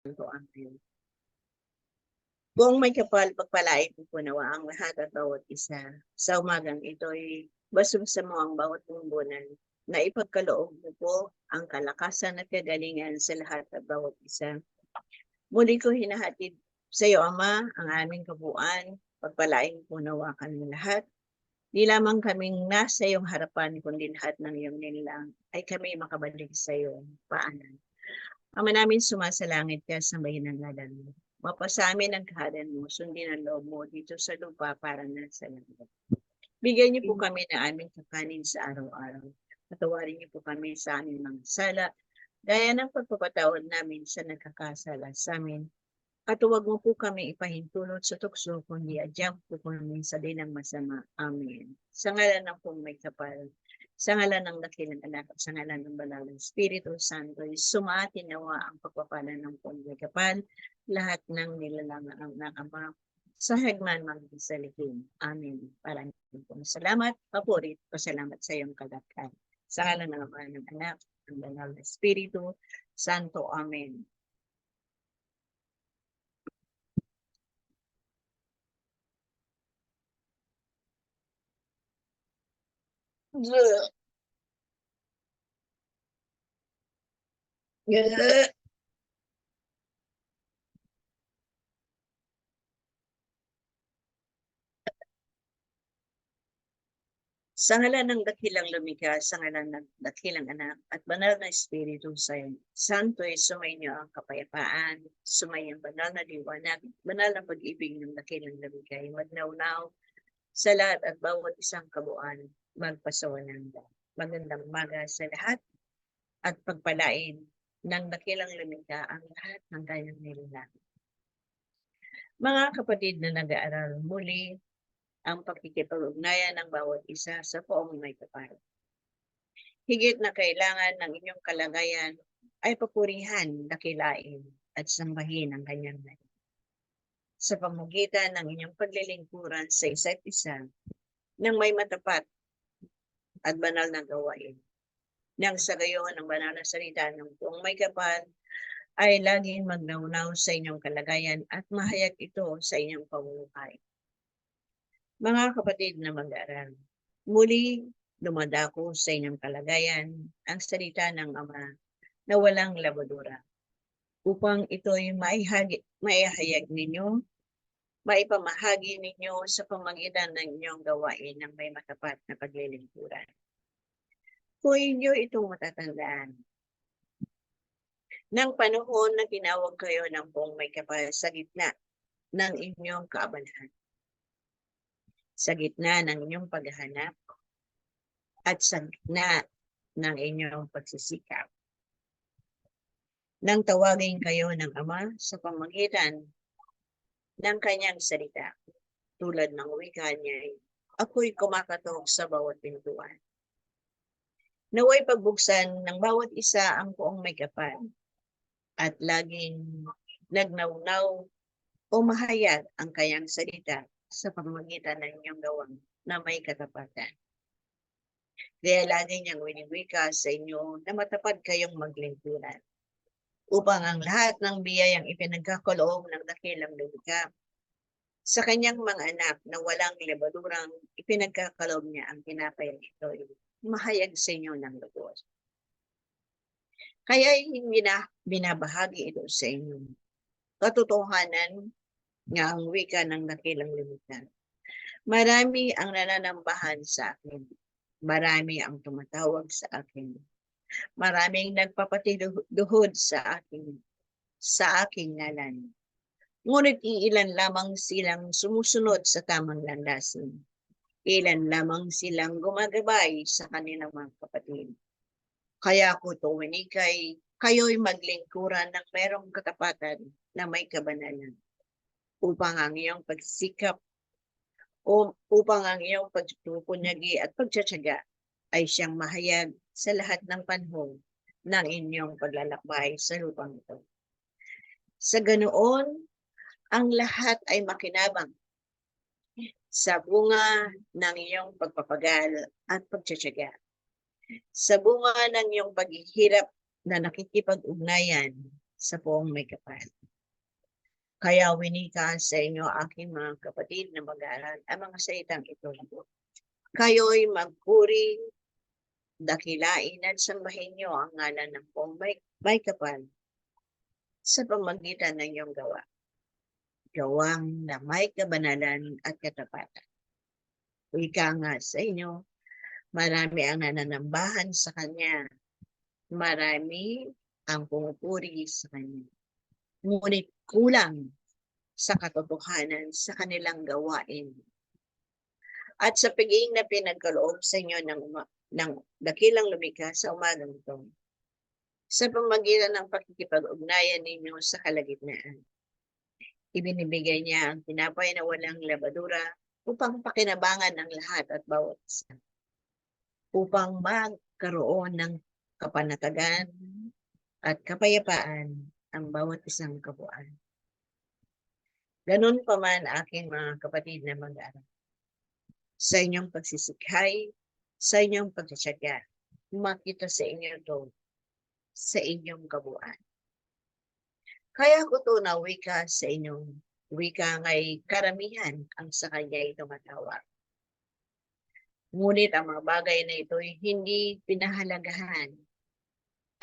Amen. Buong may kapal, pagpalain po nawa ang lahat at bawat isa. Sa umagang ito'y basubsa mo ang bawat bumbunan na ipagkaloob mo po ang kalakasan at kagalingan sa lahat at bawat isa. Muli ko hinahatid sa iyo, Ama, ang aming kabuuan. Pagpalain po nawa kami lahat. Di lamang kaming nasa iyong harapan, kundi lahat ng iyong nilang ay kami makabalik sa iyong paanan. Ama namin, sumasalangit ka, sambahin ang ngalan mo. Mapasa amin ang kahalan mo, sundin ang loob mo dito sa lupa para na sa langit. Bigyan niyo po kami na aming kakanin sa araw-araw. Patawarin niyo po kami sa aming mga sala, gaya ng pagpapatawad namin sa nagkakasala sa amin. At huwag mo po kami ipahintulot sa tukso, kundi adyang po kami sa dinang masama. Amen. Sa ngalan ng pong may kapal, sa ngalan ng dakilang anak at sa ngalan ng banal ng Espiritu Santo, sumaatin nawa ang pagpapala ng pong may kapal, lahat ng nilalangan ng Ama, sa hagman mga salihin. Amen. Maraming pong salamat, papurit, pasalamat sa iyong kalakal. Sa ngalan ng Ama, ng anak, ng banal ng Espiritu Santo. Amen. Sa ngalan ng dakilang lumikha, sa ngalan ng dakilang anak, at banal na Espiritu Santo, sumainyo ang kapayapaan, sumayin ang banal na liwanag, banal na pag-ibig ng dakilang lumikha, magnaw-naw sa lahat at bawat isang kabuuan, magpasawalang. Magandang umaga sa lahat at pagpalain ng dakilang lumikha ang lahat ng kanyang nilalang. Mga kapatid na nag-aaral, muli ang pakikipag-ugnayan ng bawat isa sa poong may kapal. Higit na kailangan ng inyong kalagayan ay papurihan, dakilain at sambahin ang kanyang nari. Sa pamamagitan ng inyong paglilingkuran sa isa't isa ng may matapat at banal na gawain. Nang sa gayon ang banal na salita ng poong may kapal ay laging magnaunaw sa inyong kalagayan at mahayag ito sa inyong pamumuhay. Mga kapatid na mag-aaral, muli dumadako sa inyong kalagayan ang salita ng Ama na walang labadura upang ito'y maihayag ninyo, maipamahagi ninyo sa pamagitan ng inyong gawain ng may matapat na paglilingkuran. Kung inyo itong matatandaan, ng panahon na tinawag kayo ng buong may kapal sa gitna ng inyong kaabalahan, sa gitna ng inyong paghahanap, at sa gitna ng inyong pagsisikap. Nang tawagin kayo ng Ama sa pamamagitan ng kanyang salita, tulad ng wika niya, ako'y kumakatok sa bawat pintuan. Naway pagbuksan ng bawat isa ang buong may kapal at laging nagnaunaw o mahayag ang kanyang salita sa pamamagitan ng inyong gawang na may katapatan. Kaya lagi niyang winiwika sa inyo na matapad kayong maglingkuran upang ang lahat ng biyayang ipinagkakaloob ng dakilang lumikha sa kanyang mga anak na walang lebadurang ipinagkakaloob niya ang tinapay nito, mahayag sa inyo ng lubos. Kaya hindi na binabahagi ito sa inyo. Katotohanan nga ang wika ng dakilang lumikha. Marami ang nananambahan sa akin. Marami ang tumatawag sa akin. Maraming nagpapatiluhod sa aking ngalan. Ngunit iilan lamang silang sumusunod sa tamang landasin. Ilan lamang silang gumagabay sa kanilang mga kapatid. Kaya ko tuwinikay, kayo'y maglingkuran ng merong katapatan na may kabanalan upang ang iyong pagsikap upang ang iyong pagtutunyagi at pagtsatsaga ay siyang mahayag sa lahat ng panahon ng inyong paglalakbay sa lupang ito. Sa ganoon, ang lahat ay makinabang sa bunga ng iyong pagpapagal at pagtsatsaga. Sa bunga ng iyong paghihirap na nakikipag-ugnayan sa poong may kapal. Kaya winika sa inyo, aking mga kapatid na mag-aaral, ang mga salitang ito. Kayo'y magpuri, dakilain at sambahin niyo ang ngalan ng poong may kapal sa pamagitan ng iyong gawa. Gawang na may kabanalan at katapatan. Wika nga sa inyo, marami ang nananambahan sa kanya. Marami ang pumupuri sa kanya. Ngunit kulang sa katotohanan sa kanilang gawain. At sa piging na pinagkaloob sa inyo ng dakilang lumikha sa umagang ito, sa pamagitan ng pakikipag-ugnayan ninyo sa kalagitnaan, ibinibigay niya ang tinapay na walang labadura upang pakinabangan ng lahat at bawat isa. Upang magkaroon ng kapanatagan at kapayapaan ang bawat isang kabuuan. Ganun pa man aking mga kapatid na mag-aaral. Sa inyong pagsisikhay, sa inyong pagtsatsaga, makita sa inyo ito sa inyong kabuuan. Kaya ko ito na wika sa inyong wika nga'y karamihan ang sa kanya'y tumatawag. Ngunit ang mga bagay na ito ay hindi pinahalagahan.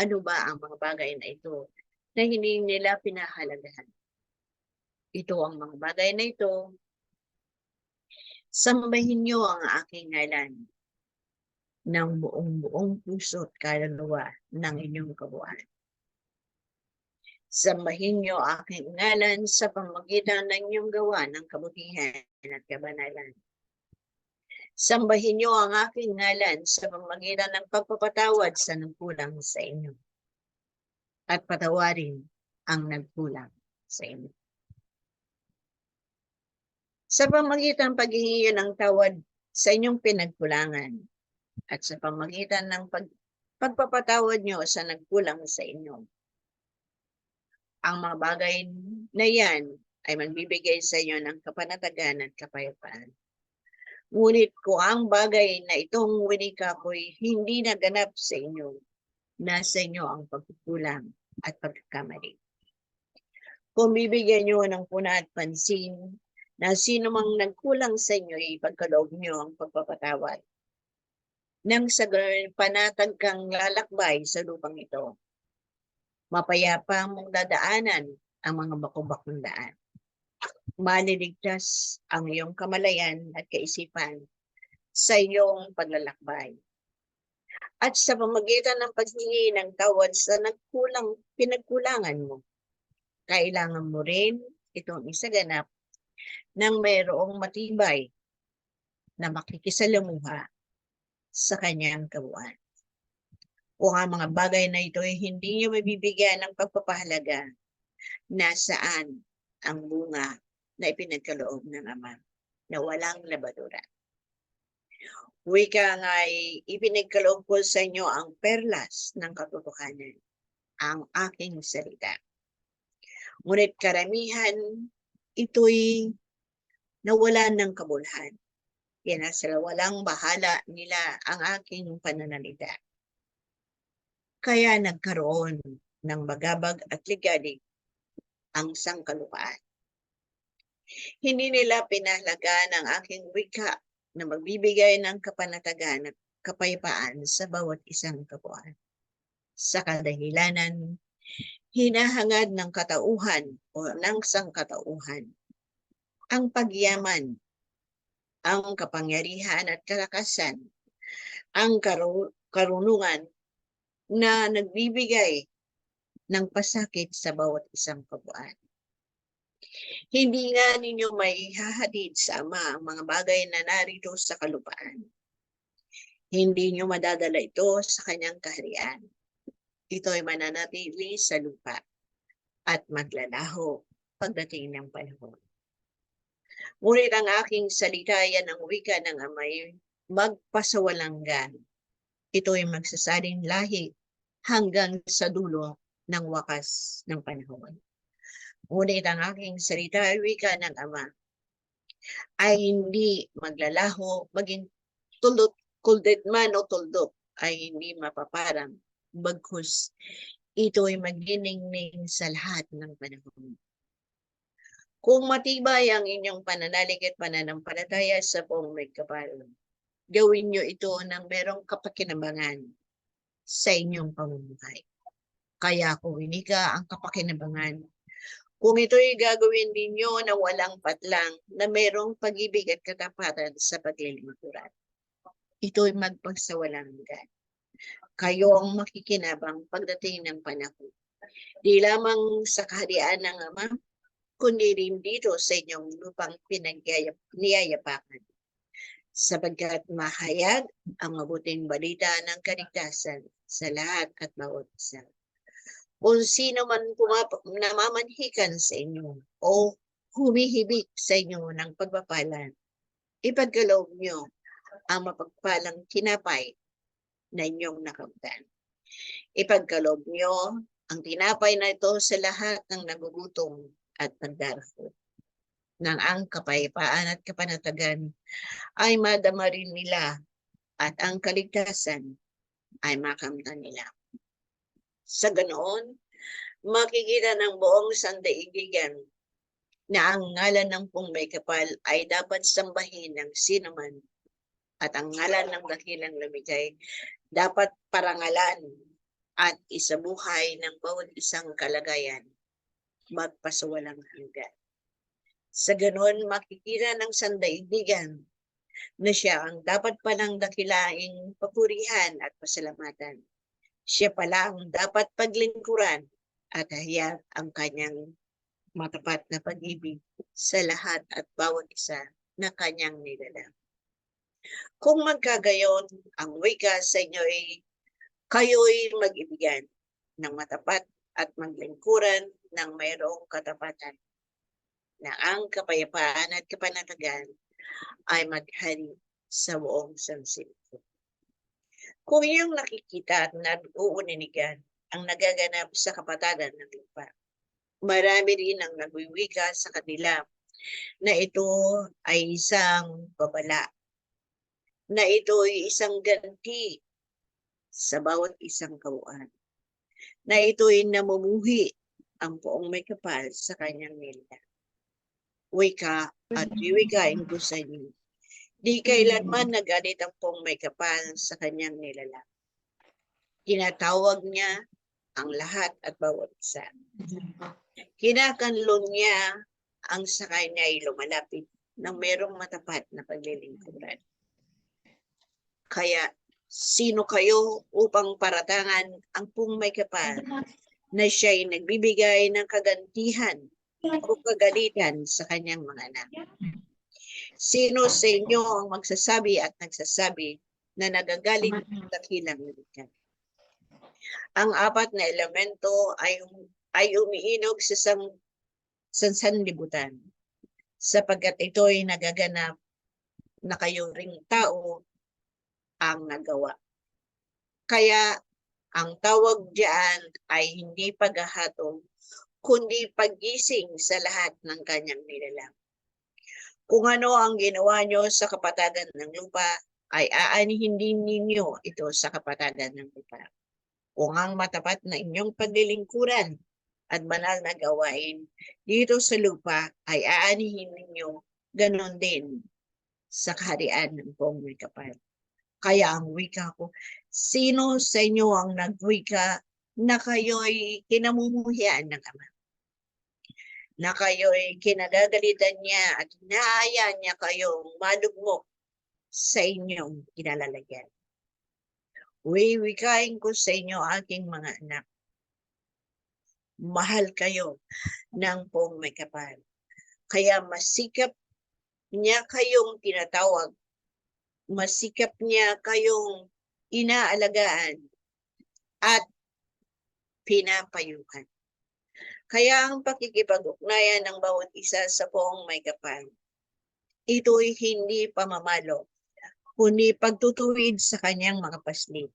Ano ba ang mga bagay na ito na hindi nila pinahalagahan? Ito ang mga bagay na ito. Sambahin niyo ang aking ngalan ng buong puso at kaluluwa ng inyong kabuuan. Sambahin niyo aking ngalan sa pamagitan ng inyong gawa ng kabutihan at kabanalan. Sambahin niyo ang aking ngalan sa pamagitan ng pagpapatawad sa nagkulang sa inyo. At patawarin ang nagkulang sa inyo. Sa pamagitan ng paghihingi ng tawad sa inyong pinagkulangan at sa pamagitan ng pagpapatawad niyo sa nagkulang sa inyo. Ang mga bagay na yan ay magbibigay sa inyo ng kapanatagan at kapayapaan. Ngunit kung ang bagay na itong winika ko'y hindi naganap sa inyo, nasa inyo ang pagkukulang at pagkakamali. Kung bibigyan nyo ng puna at pansin na sino mang nagkulang sa inyo, ipagkaloob nyo ang pagpapatawad. Nang sa gano'n panatag kang lalakbay sa lupang ito, mapayapa mong dadaanan ang mga bakong-bakong daan. Maliligtas ang iyong kamalayan at kaisipan sa iyong paglalakbay. At sa pamagitan ng paghingi ng tawad sa pinagkulangan mo, kailangan mo rin itong isaganap ng mayroong matibay na makikisalamuha sa kanyang kabuuan. Kung ang mga bagay na ito ay hindi niyo mabibigyan ng pagpapahalaga, nasaan ang bunga na ipinagkaloob ng Ama na walang labadura. Wika nga'y ipinagkaloob ko sa inyo ang perlas ng katotohanan, ang aking salita. Ngunit karamihan, ito'y nawalan ng kabuluhan. Yan na sila walang bahala nila ang aking pananalita. Kaya nagkaroon ng bagabag at ligalig ang sangkalupaan. Hindi nila pinahalagaan ang aking wika na magbibigay ng kapanatagan at kapayapaan sa bawat isang kabuuan. Sa kadahilanan, hinahangad ng katauhan o ng sangkatauhan ang pagyaman, ang kapangyarihan at kalakasan, ang karunungan na nagbibigay ng pasakit sa bawat isang kabuuan. Hindi nga ninyo may hahatid sa Ama ang mga bagay na narito sa kalupaan. Hindi nyo madadala ito sa kanyang kaharian. Ito ay mananatili sa lupa at maglalaho pagdating ng panahon. Ngunit ang aking salita yan ang wika ng Ama'y magpasawalanggan. Ito ay magsasaling lahi hanggang sa dulo ng wakas ng panahon. Ngunit ang aking salita ay wika ng Ama ay hindi maglalaho, maging kuldit man o tuldok ay hindi mapaparang, bagkus ito'y magniningning sa lahat ng panahon. Kung matibay ang inyong pananalig at pananampalataya sa buong may kapal, gawin niyo ito ng merong kapakinabangan sa inyong pamumuhay. Kaya kung hindi ka ang kapakinabangan, kung ito'y gagawin ninyo na walang patlang, na merong pag-ibig at katapatan sa paglilingkuran, ito'y magpagsawalang hanggan. Kayo ang makikinabang pagdating ng panahon. Di lamang sa kaharian ng Ama, kundi rin dito sa inyong lupang pinagyayap-niyayapakan. Sapagkat mahayag ang mabuting balita ng kaligtasan sa lahat at bawat isa. Kung sino man namamanhikan sa inyo o humihibik sa inyo ng pagpapalan, ipagkaloob nyo ang mapagpalang tinapay na inyong nakamtan. Ipagkaloob nyo ang tinapay na ito sa lahat ng nagugutom at nagdarako, nang ang kapayapaan at kapanatagan ay madama rin nila at ang kaligtasan ay makamtan nila. Sa ganoon, makikita ng buong sandaigdigan na ang ngalan ng Pong May Kapal ay dapat sambahin ng sino man at ang ngalan ng dakilang lumikay dapat parangalan at isabuhay ng bawat isang kalagayan magpasawalang hanggan. Sa ganoon, makikita ng sandaigdigan na siya ang dapat palang dakilaing papurihan at pasalamatan. Siya pala ang dapat paglingkuran at hayag ang kanyang matapat na pag-ibig sa lahat at bawat isa na kanyang nilala. Kung magkagayon, ang wika sa inyo ay kayo'y mag-ibigan ng matapat at maglingkuran ng mayroong katapatan, na ang kapayapaan at kapanatagan ay maghari sa buong sansibukan. Kung iyong nakikita at nag-uuninigan ang nagaganap sa kapatagan ng lupa, marami rin ang nagwiwika sa kanila na ito ay isang babala, na ito ay isang ganti sa bawat isang kabuuan, na ito ay namumuhi ang Poong May Kapal sa kanyang nila. Wika at wiwikain ko sa inyo, di kailanman nagalit ang Poong May Kapal sa kanyang nilala. Tinatawag niya ang lahat at bawat isa. Kinakanlong niya ang sa kanya ay lumalapit ng merong matapat na paglilingkuran. Kaya sino kayo upang paratangan ang Pong May Kapal na siya'y nagbibigay ng kagantihan o kagalitan sa kanyang mga anak? Sino sa inyo ang magsasabi at nagsasabi na nagagalit ng dakilang lumikha? Ang apat na elemento ay umiinog sa sanlibutan, sapagkat ito'y nagaganap na kayo ring tao ang nagawa. Kaya ang tawag diyan ay hindi paghahatong, kundi paggising sa lahat ng kanyang nilalang. Kung ano ang ginawa nyo sa kapatagan ng lupa, ay aanihin din ninyo ito sa kapatagan ng lupa. Kung ang matapat na inyong paglilingkuran at banal na gawain dito sa lupa ay aanihin ninyo, ganon din sa kaharian ng Poong May Kapal. Kaya ang wika ko, sino sa inyo ang nagwika na kayo'y kinamumuhian ng Ama? Na kayo'y kinagagalitan niya at inaaya niya kayong malugmok sa inyong kinalalagyan. Wiwikain ko sa inyo, aking mga anak, mahal kayo ng Poong May Kapal. Kaya masikap niya kayong tinatawag, masikap niya kayong inaalagaan at pinapayuhan. Kaya ang pakikipag-ugnayan ng bawat isa sa Poong May Kapal, ito'y hindi pamamalo, kundi pagtutuwid sa kanyang mga paslit,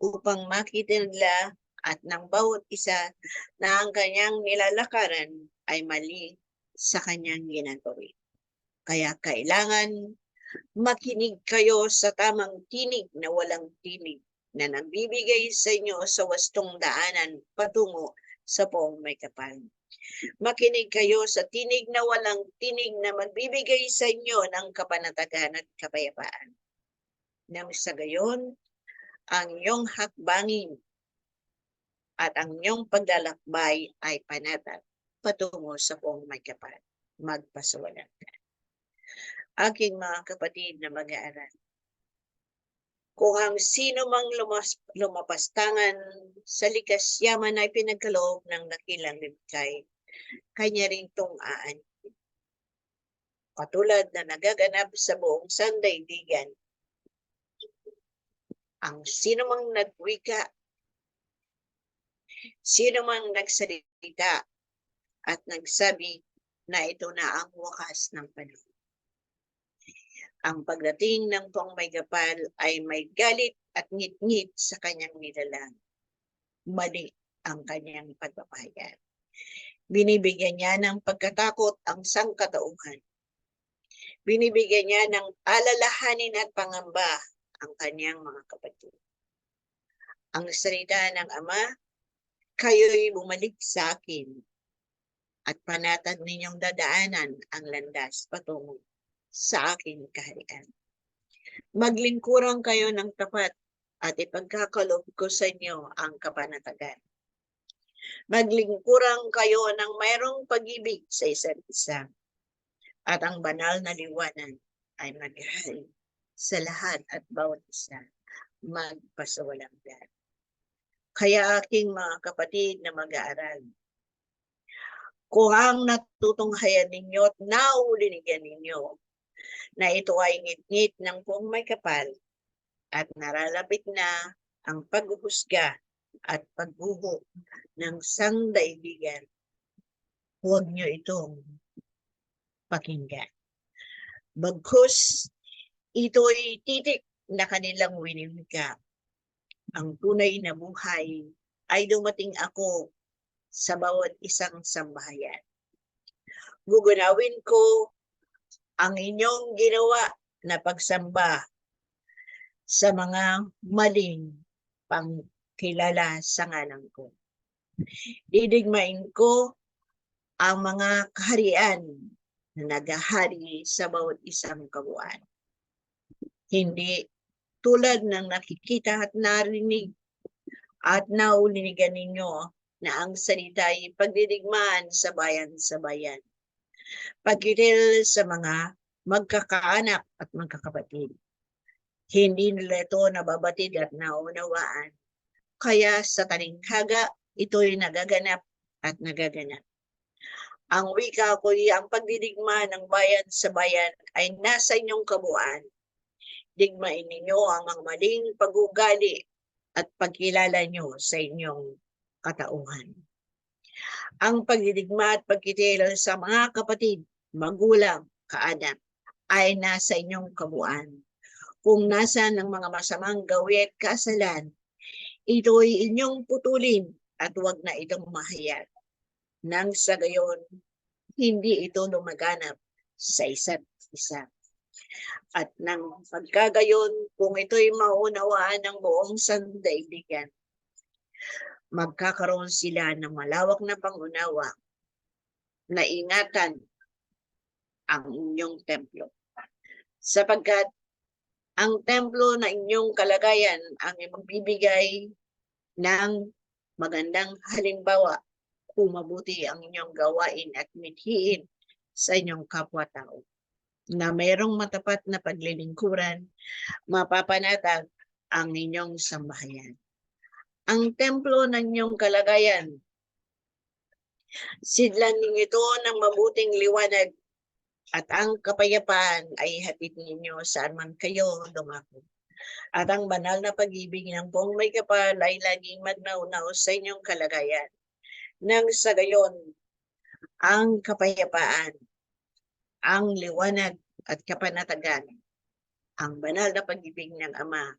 upang makita nila at ng bawat isa na ang kanyang nilalakaran ay mali sa kanyang ginagawin. Kaya kailangan makinig kayo sa tamang tinig na walang tinig na nagbibigay sa inyo sa wastong daanan patungo sa poong may kapal. Makinig kayo sa tinig na walang tinig na magbibigay sa inyo ng kapanatagan at kapayapaan. Nang sa gayon, ang iyong hakbangin at ang iyong paglalakbay ay panatag patungo sa poong may kapal. Magpasawalang ka. Aking mga kapatid na mag-aaral, kung ang sino mang lumapastangan sa likas yaman ay pinagkaloob ng dakilang limkay, kanya rin itong aanin. Katulad na nagaganap sa buong sandaigdigan, ang sino mang nagwika, sino mang nagsalita at nagsabi na ito na ang wakas ng panahon. Ang pagdating ng poong may kapal ay may galit at ngit-ngit sa kanyang nilalang. Mali ang kanyang pagpapahayag. Binibigyan niya ng pagkatakot ang sangkatauhan. Binibigyan niya ng alalahanin at pangamba ang kanyang mga kapatid. Ang salita ng Ama, kayo'y bumalik sa akin at panatag ninyong dadaanan ang landas patungo sa aking kaharian. Maglingkuran kayo ng tapat at ipagkakaloob ko sa inyo ang kapanatagan. Maglingkuran kayo ng mayroong pag-ibig sa isa't isa at ang banal na liwanag ay maghari sa lahat at bawat isa, magpasawalang hanggan. Kaya aking mga kapatid na mag-aaral, kung ang natutunghayan ninyo at naulinigan ninyo na ito ay ngit-ngit ng poong may kapal at naralapit na ang paghuhusga at pagbuho ng sangdaigdigan, huwag nyo itong pakinggan. Bagkus, ito'y titik na kanilang winimika. Ang tunay na buhay ay dumating ako sa bawat isang sambahayan. Gugunawin ko ang inyong ginawa na pagsamba sa mga maling pangkilala sa ngalan ko. Didigmain ko ang mga kaharian na naghahari sa bawat isang kabuuan. Hindi tulad ng nakikita at narinig at naulinigan ninyo na ang salita ay pagdidigmaan sa bayan, pagkitil sa mga magkakaanak at magkakapatid. Hindi nila ito nababatid at naunawaan. Kaya sa talinghaga, ito'y nagaganap at nagaganap. Ang wika ko'y ang pagdidigma ng bayan sa bayan ay nasa inyong kabuuan. Digmain ninyo ang mga maling pag-ugali at pagkilala nyo sa inyong katauhan. Ang pagdidigma at pagkitil sa mga kapatid, magulang, kaanak ay nasa inyong kabuuan. Kung nasa ng mga masamang gawi at kasalan, ito'y inyong putulin at huwag na itong mahayag. Nang sa gayon, hindi ito lumaganap sa isa't isa. At nang pagkagayon, kung ito'y maunawaan ng buong sandaigdigan, magkakaroon sila ng malawak na pangunawa na ingatan ang inyong templo. Sapagkat ang templo na inyong kalagayan ang magbibigay ng magandang halimbawa kung mabuti ang inyong gawain at mithiin sa inyong kapwa-tao. Na mayroong matapat na paglilingkuran, mapapanatag ang inyong sambahayan. Ang templo ng inyong kalagayan, sidlan ninyo ito ng mabuting liwanag at ang kapayapaan ay hatid ninyo saan man kayo dumako. At ang banal na pag-ibig ng poong may kapal ay laging magnaunaw sa inyong kalagayan. Nang sa gayon, ang kapayapaan, ang liwanag at kapanatagan, ang banal na pag-ibig ng Ama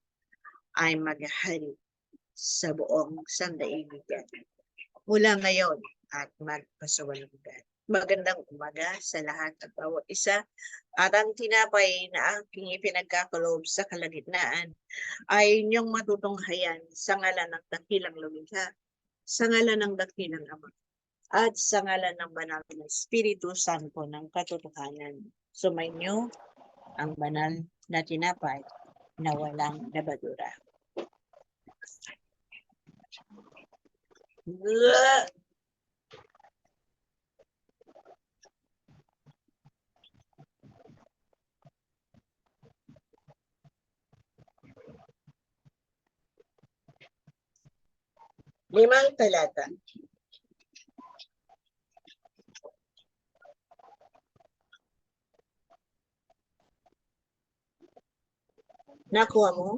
ay maghahari sa buong sandaigdigan. Mula ngayon at magpasawalang hanggan. Magandang umaga sa lahat at bawat isa. At ang tinapay na aking ipinagkakaloob sa kalagitnaan ay inyong matutunghayan sa ngalan ng dakilang lumikha, sa ngalan ng dakilang Ama, at sa ngalan ng banal na Espiritu Santo ng katotohanan. Sumainyo ang banal na tinapay na walang labadura. Limang talata. Nakuha mo?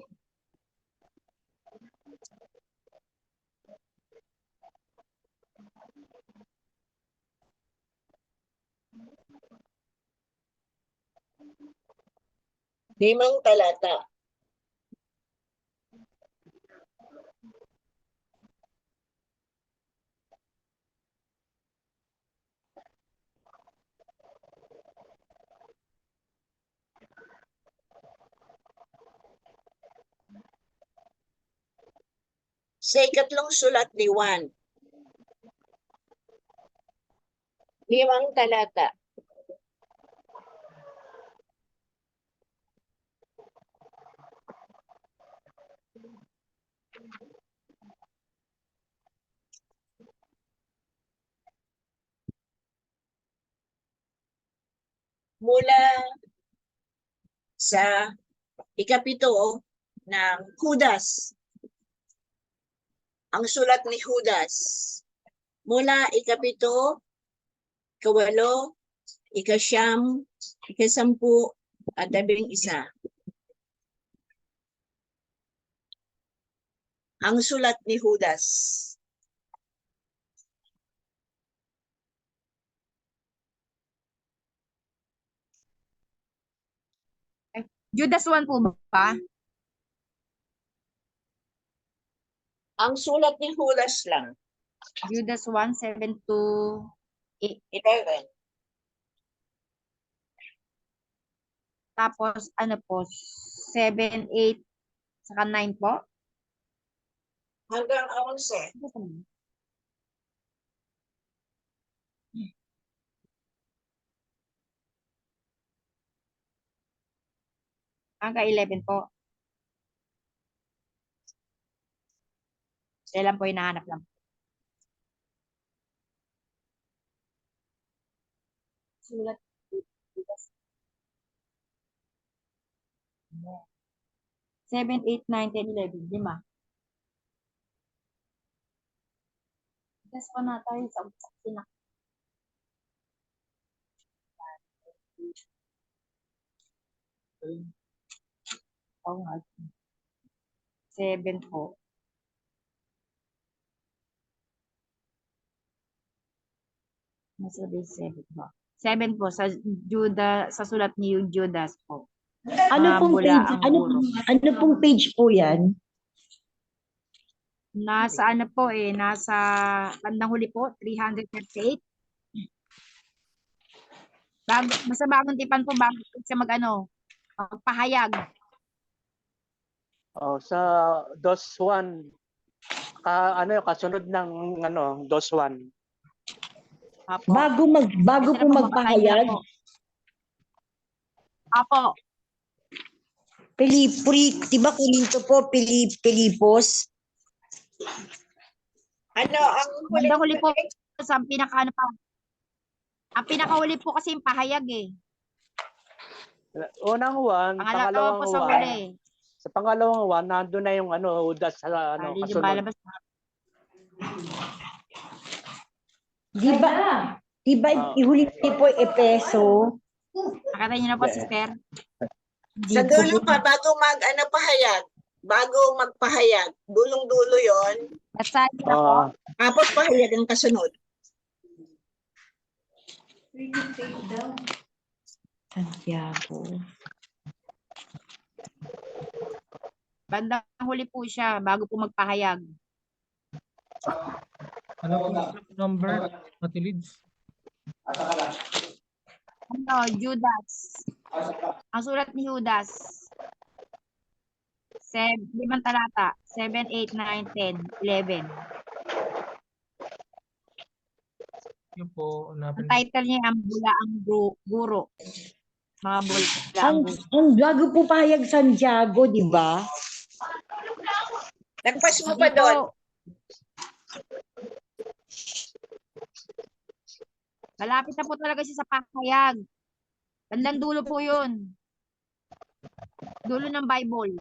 Limang talata. Sa ikatlong sulat ni Juan, limang talata. Mula sa ikapito ng Judas. Ang sulat ni Judas. Mula ikapito, ikawalo, ikasyam, ikasampu, at 11. Ang sulat ni Judas. Judas 1 po ba? Ang sulat ni Judas lang. Judas 1, 7 to 11. tapos ano po, 7, 8, saka 9 po. Hanggang 11. Hanggang 11 po. Kailan po hinahanap lang. Sulat. 7, 8, 9, 10, 11. 5. Yes pa na tayo sa sinak. Oo nga. 7 po. Nasa 7 po. 7 po sa Judas, sa sulat ni Judas po. Ano pong Bula page? ang Ano pong page po 'yan? Nasa ano po nasa bandang huli po, 338. Basta bagong tipan po, bago siya magpahayag. Oh, sa DOS 1 kasunod ng DOS 1. Apo. Bago Ito po na magpahayag. po. Apo. Diba Corinto po, Pilipos? Ano ang Bandang huli po sa ang pinakahuli po kasi yung pahayag Unang 1, Pangalawa pangalawang po sa 1. huli. Sa pangalawang 1, nandun na yung Judas sa kasunod. Lumalabas. Diba ihuli niyo po Epeso? Nakita niyo na po, sister? Sa dulo pa, bago pahayag. Bago magpahayag. Dulong-dulo yon. Nasa na po. Tapos pahayag ang kasunod. Santiago. Bandang huli po siya, bago po magpahayag. Ano po number, Ate Lids? Ano, Judas. Ang sulat ni Judas. 5 talata. 7, 8, 9, 10, 11. Yun po, Ang hanapin. title niya ang Bulaang Guro. Mga bulaang Ang, guro. ang bago po pahayag Santiago, di ba? Lagpas mo pa doon. Malapit na po talaga siya sa pahayag. Bandang dulo po yun. Dulo ng Bible.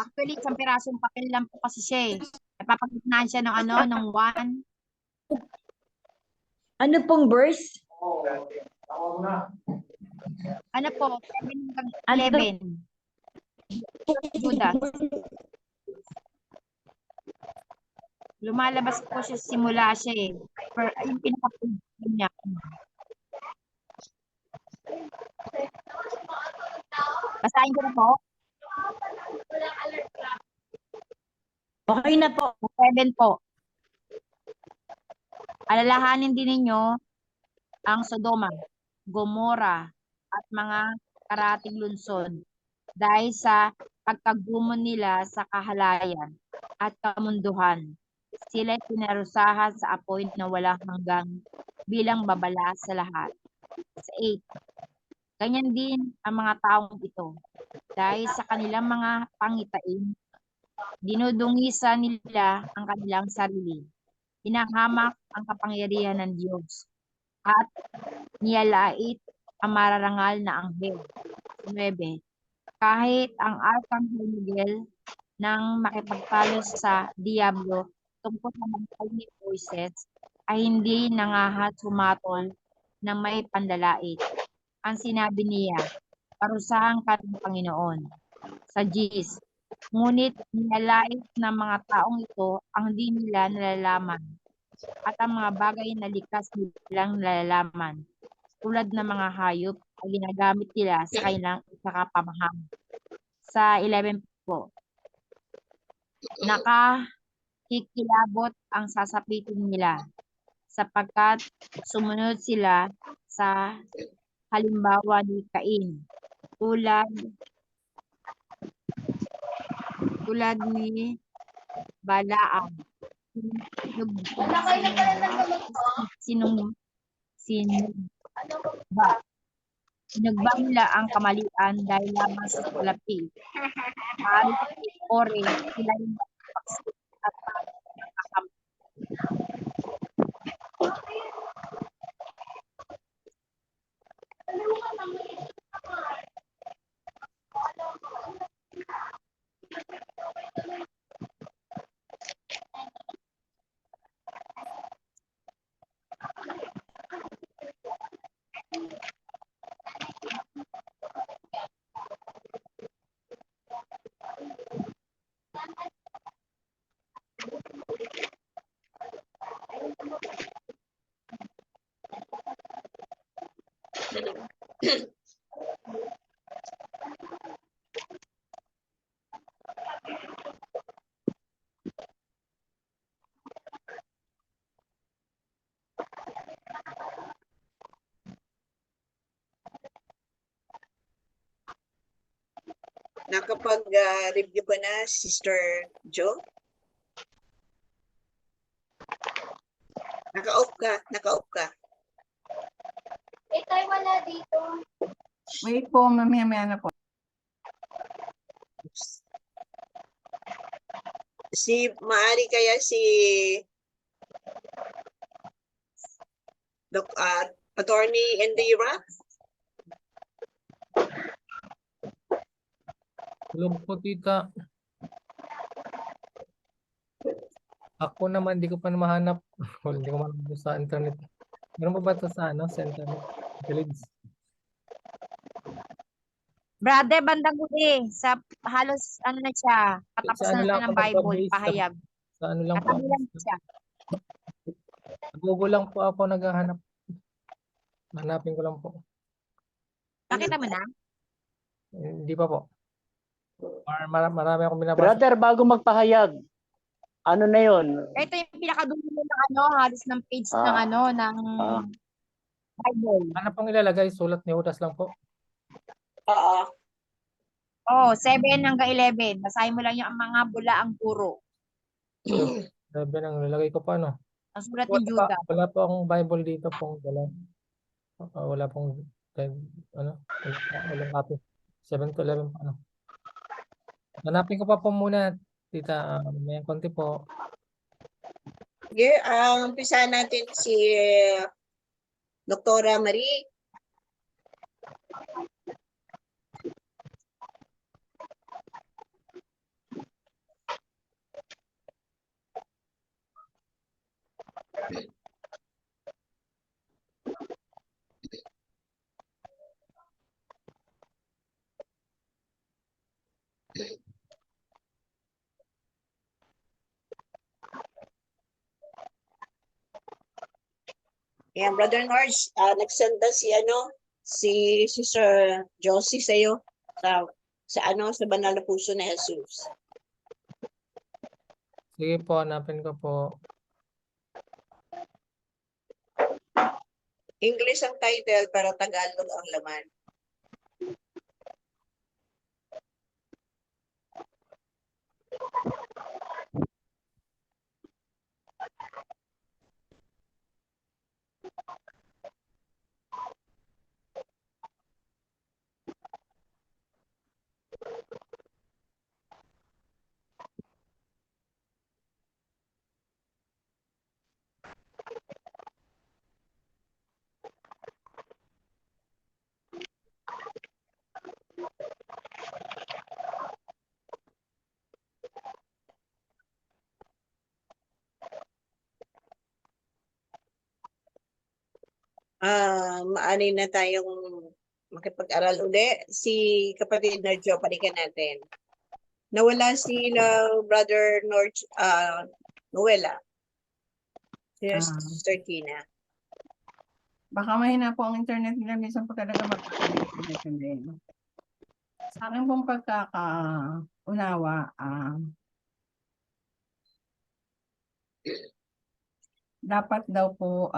Actually, isang pirasong papel lang po kasi siya eh. Napapagitnaan siya ng ano, ng 1. Ano pong verse? Ano po, 7 hanggang Ano? 11. Judas. Lumalabas po siya, simula siya eh. Yung pinaka-pagod niya. Basahin ko na po. Okay na po. 7 po. Alalahanin din ninyo ang Sodoma, Gomora, at mga karating lungsod dahil sa pagkagumon nila sa kahalayan at kamunduhan. Sila pinarusahan sa apoy na walang hanggang bilang babala sa lahat. Sa 8. Ganyan din ang mga taong ito. Dahil sa kanilang mga pangitain, dinudungisan nila ang kanilang sarili. Hinahamak ang kapangyarihan ng Diyos at niyalait ang mararangal na anghel. 9. Kahit ang Arkanghel Miguel nang makipagtalo sa Diablo tungkol sa bangkay ni Moises ay hindi nangahat sumatol ng may pandalait. Ang sinabi niya, parusahan ka ng Panginoon. Sa 10. Ngunit niyalait ng mga taong ito ang di nila nalalaman at ang mga bagay na likas nilang nalalaman tulad ng mga hayop ay ginagamit nila sa kanilang ikakapamaham. Sa 11 po, nakakikilabot ang sasapitin nila sapagkat sumunod sila sa halimbawa ni Cain tulad ni Balaam. Sinugba nila ang kamalian dahil lamang sa salapi. Maaari Kore, sila yung pagsit at pagkakampi. Nakapag-review ka na, Sister Jo? Naka-off ka, naka-off ka. Tayo wala dito. Wait po, mamaya na po. Maari kaya si Attorney Indira? Hello po, tita. Ako naman, hindi ko pa mahanap. Hindi ko mahanap sa internet. Meron pa ba ito sa, sa internet? Village. Brother, bandang huli, sa halos ano na siya, katapusan na ng Bible, pahayag. Sa ano lang po. Katabi lang siya. Google lang po ako naghahanap. Hanapin ko lang po. Nakita mo na? Hindi pa po. Marami akong binabasa. Brother, bago magpahayag, Ano na yun? Ito yung pinakadulo ng ano, halos ng page ng Ah. ano, ng Ah. Bible. Ano pong ilalagay? Sulat ni Judas lang po. Oo. Oh, 7 hanggang 11. Basahin mo lang yung mga bulaang guro. Sabi nang ilalagay ko pa ano. Ang sulat ni Judas. Wala po akong Bible dito pong dala. Wala pong walang copy. 7 to 11 pa ano. Hanapin ko pa po muna, tita. May konti po. Sige, umpisa natin si Doktora Marie. Yan, Brother Norge, nagsend na si Sister Josie sa'yo sa banal na puso ni Jesus. Sige po, hanapin ko po. English ang title pero Tagalog ang laman. Maanin na tayong makipag-aral uli. Si kapatid Nerjo, palikan natin. Nawala sila Brother Norge, Noela. Si Sister Tina. Baka mahina po ang internet nila, minsan po talaga magkakalit. Sa akin pong pagkakaunawa, dapat daw po,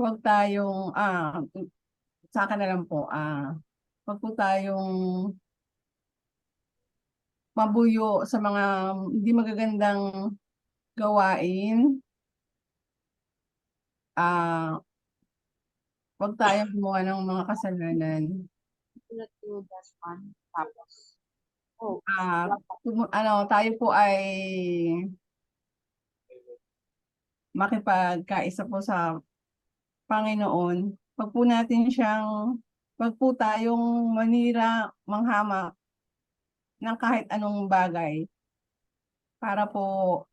huwag tayong, sa akin na lang po, huwag po tayong mabuyo sa mga hindi magagandang gawain. Huwag tayong gumawa ng mga kasalanan. Sulat ni Judas 1. Tapos, Tayo po ay makipagkaisa po sa Panginoon. Wag po tayong manira, manghamak ng kahit anong bagay para po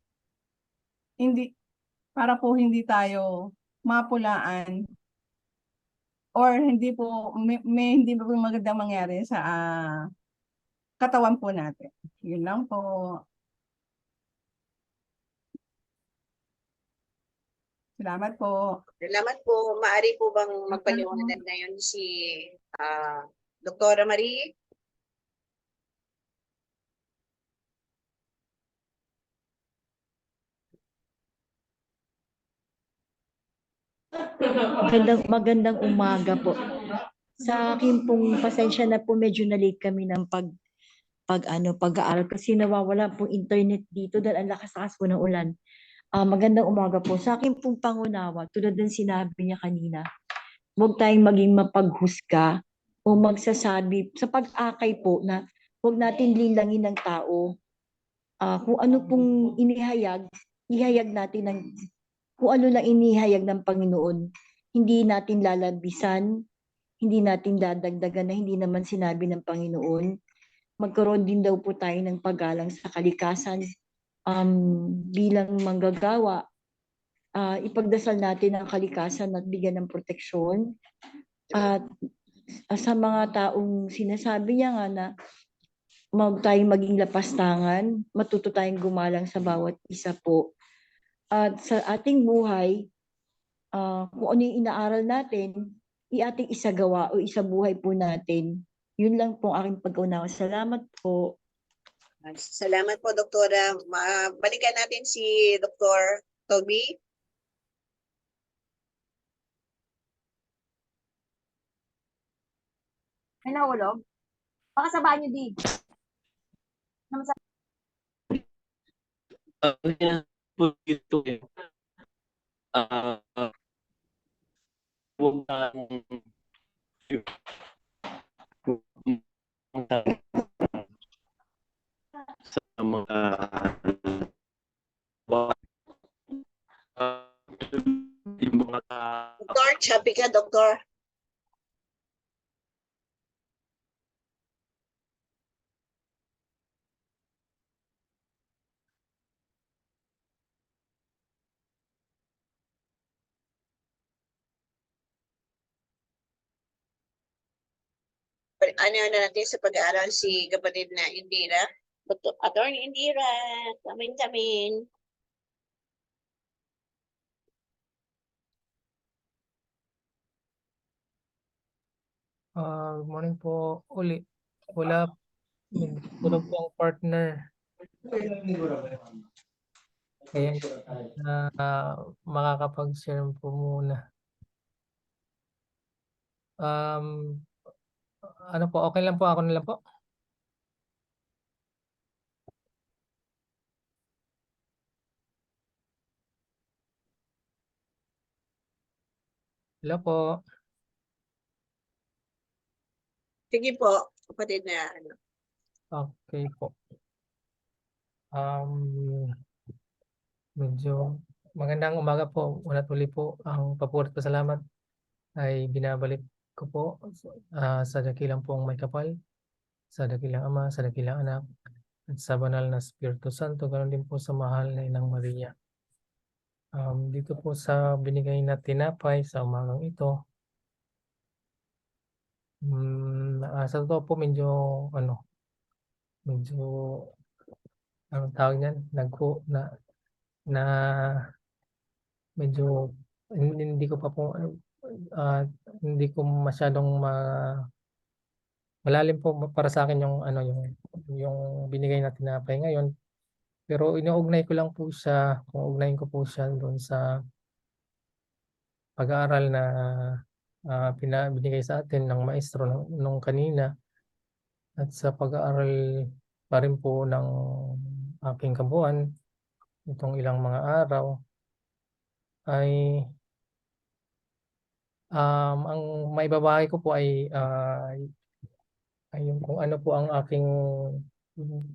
hindi tayo mapulaan or hindi po may hindi po magandang mangyari sa katawan po natin. Yun lang po. Salamat po. Salamat po. Maaari po bang magpaliwanag ngayon si Doktora Marie? Magandang umaga po. Sa akin pong pasensya na po, medyo na-late kami ng pag-aaral kasi nawawala pong internet dito dahil ang lakas-lakas po ng ulan. Magandang umaga po. Sa akin pong pangunawa, tulad ng sinabi niya kanina, huwag tayong maging mapaghusga o magsasabi sa pag-akay po na huwag natin linlangin ng tao. Kung ano pong ihayag natin kung ano lang inihayag ng Panginoon. Hindi natin lalabisan, hindi natin dadagdagan na hindi naman sinabi ng Panginoon. Magkaroon din daw po tayo ng paggalang sa kalikasan bilang manggagawa. Ipagdasal natin ang kalikasan at bigyan ng proteksyon. At sa mga taong sinasabi niya nga na tayong maging lapastangan, matuto tayong gumalang sa bawat isa po. At sa ating buhay, kung ano yung inaaral natin, ating isagawa o isabuhay po natin. Yun lang po aking pag-unawa. Salamat po. Salamat po, Doktora. Balikan natin si Dr. Toby. May nahulog? Baka sa banyo, di. Ano yan po dito eh. Huwag na sa mga yung mga Doktor, chubby ka, Doktor. Ano na natin sa pag-aaral si kapatid na Indira. Attorney Indira, kamin. Good morning po uli. Wala, tulog po ang partner. Kaya na makakapag-share po muna. Ano po, okay lang po, ako na lang po. Hello po. Sige po, kapatid na ano. Okay po. Medyo magandang umaga po. Una't uli po, ang papuri ko salamat ay binabalik ko po sa dakilang pong may kapal, sa dakilang Ama, sa dakilang Anak, at sa banal na Espiritu Santo, ganoon din po sa mahal na Inang Maria. Dito po sa binigay na tinapay sa umagang ito, sa totoo po medyo anong tawag niyan, na medyo hindi ko pa po hindi ko masyadong malalim po para sa akin yung binigay na tinapay ngayon, pero inuugnay ko lang po siya, ugnayin ko po siya doon sa pag-aaral na binigay sa atin ng maestro nung kanina, at sa pag-aaral pa rin po ng aking kabuuan itong ilang mga araw ay ang maibabahagi ko po ay yung kung ano po ang aking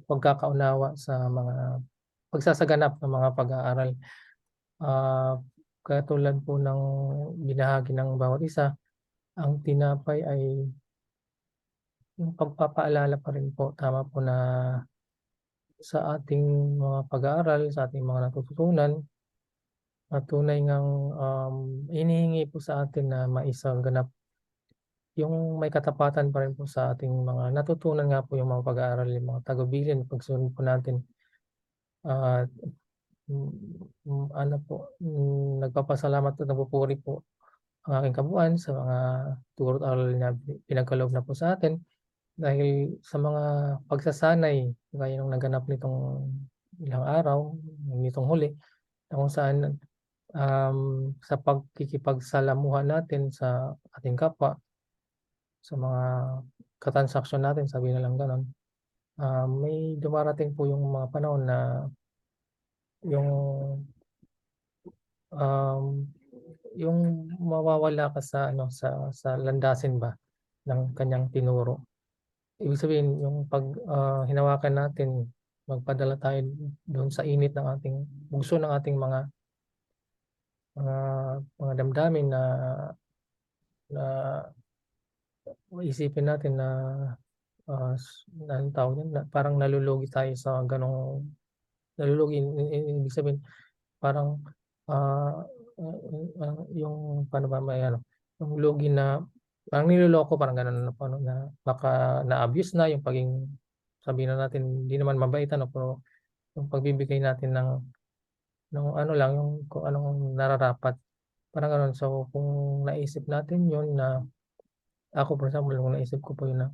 pagkakaunawa sa mga pagsasaganap ng mga pag-aaral. Katulad po ng binahagi ng bawat isa, ang tinapay ay yung pagpapaalala pa rin po, tama po, na sa ating mga pag-aaral, sa ating mga natututunan, at tunay ngang hinihingi po sa atin na maisaganap yung may katapatan pa rin po sa ating mga natutunan nga po yung mga pag-aaral, yung mga tagubilin, pagsunod po natin. At nagpapasalamat at nagpupuri po ang aking kabuuan sa mga turo at aral na pinagkaloob na po sa atin, dahil sa mga pagsasanay gaya ng naganap nitong ilang araw, nitong huli, na kung saan sa pagkikipagsalamuha natin sa ating kapwa, sa mga katransaksyon natin, sabihin na lang ganon, may dumarating po yung mga panahon na yung mawawala ka sa landasin ba ng kanyang tinuro. Ibig sabihin, yung pag hinawakan natin, magpadala tayo doon sa init ng ating puso, ng ating mga damdamin na isipin natin na anong tawag yan, parang nalulugi tayo sa ganong nalulugi. Ibig sabihin, parang yung paano ba yung lugi na parang niloloko, parang gano'n na baka na-abuse na yung paging, sabihin na natin, hindi naman mabait pero yung pagbibigay natin ng ano lang, yung kung anong nararapat, parang gano'n. So kung naisip natin yun, na ako for example, kung naisip ko po yun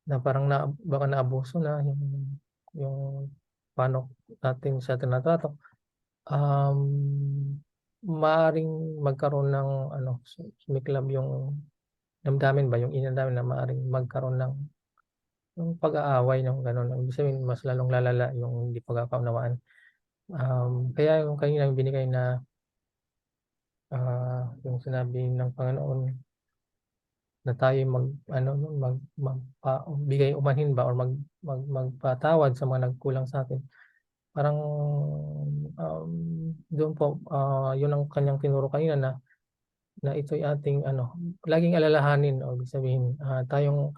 na parang baka naabuso na yung paano natin siya tinatrato, maaaring magkaroon ng sumiklab yung damdamin ba, yung ina namin na maaaring magkaroon ng yung pag-aaway ng gano'n. Ibig sabihin mas lalong lalala yung hindi pagkakaunawaan. Kaya yung kanina binigay na yung sinabi ng Panginoon na tayo magbigay umanhin ba or magpatawad sa mga nagkulang sa atin. Parang doon po, yun ang kanyang tinuro kanina na ito'y ating laging alalahanin o ibig sabihin tayong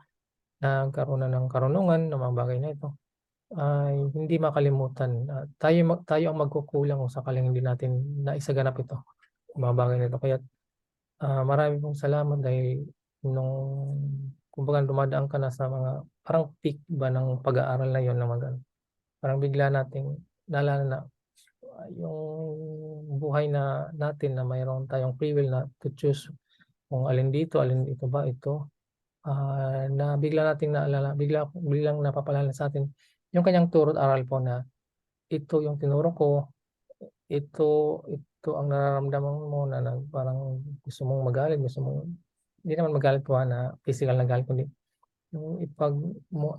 nagkaroon na ng karunungan ng mga bagay na ito ay hindi makalimutan. Tayo ang magkukulang kung sakaling hindi natin naisaganap ito, mga bagay na ito. Kaya marami pong salamat dahil kumbaga dumadaan ka na sa mga parang peak ba ng pag-aaral na yon na parang bigla nating naalala na yung buhay natin na mayroon tayong free will na to choose kung alin dito ba ito, na bigla nating naalala, biglang napapalala sa atin yung kanyang turo't aral po na ito yung tinuro ko, ito ang nararamdaman mo na parang gusto mong magalit, hindi naman magalit po na physical na galit, kundi yung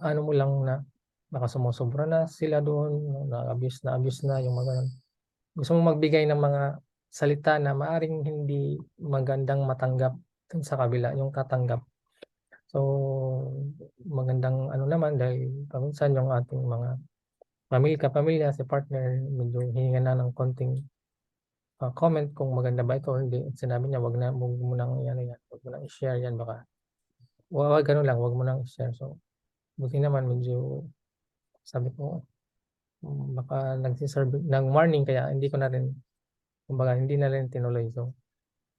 ano mo lang na baka sumusobra na sila doon, na-abuse na yung mga ganun. Gusto mong magbigay ng mga salita na maaring hindi magandang matanggap dun sa kabila, yung tatanggap. So, magandang naman dahil paminsan yung ating mga pamilya, si partner, medyo hihinga na ng konting comment kung maganda ba ito or hindi. At sinabi niya, wag mo nang i-share yan, baka ganun lang, wag mo nang i-share. So, buti naman medyo sabi ko, baka nagsiserve ng warning kaya hindi ko na rin, kumbaga hindi na rin tinuloy. So,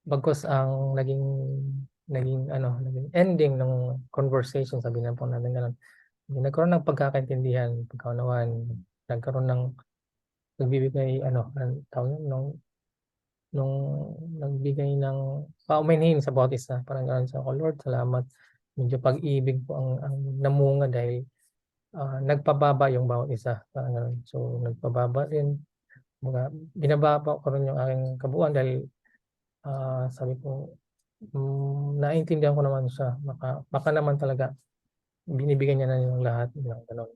bagkus ang naging ending ng conversation, sabi na po natin ganun. Nagkaroon ng pagkakaintindihan, pagkaunawaan, nagkaroon ng nagbibigay nung nagbigay ng paumanhin sa bawat isa, parang gano'n sa Lord, salamat. Medyo pag-ibig po ang namunga dahil nagpababa yung bawat isa, parang gano'n. So nagpababa rin, binababa ko rin yung aking kabuuan dahil sabi ko, naiintindihan ko naman siya, baka naman talaga binibigyan niya na yung lahat ng gano'n.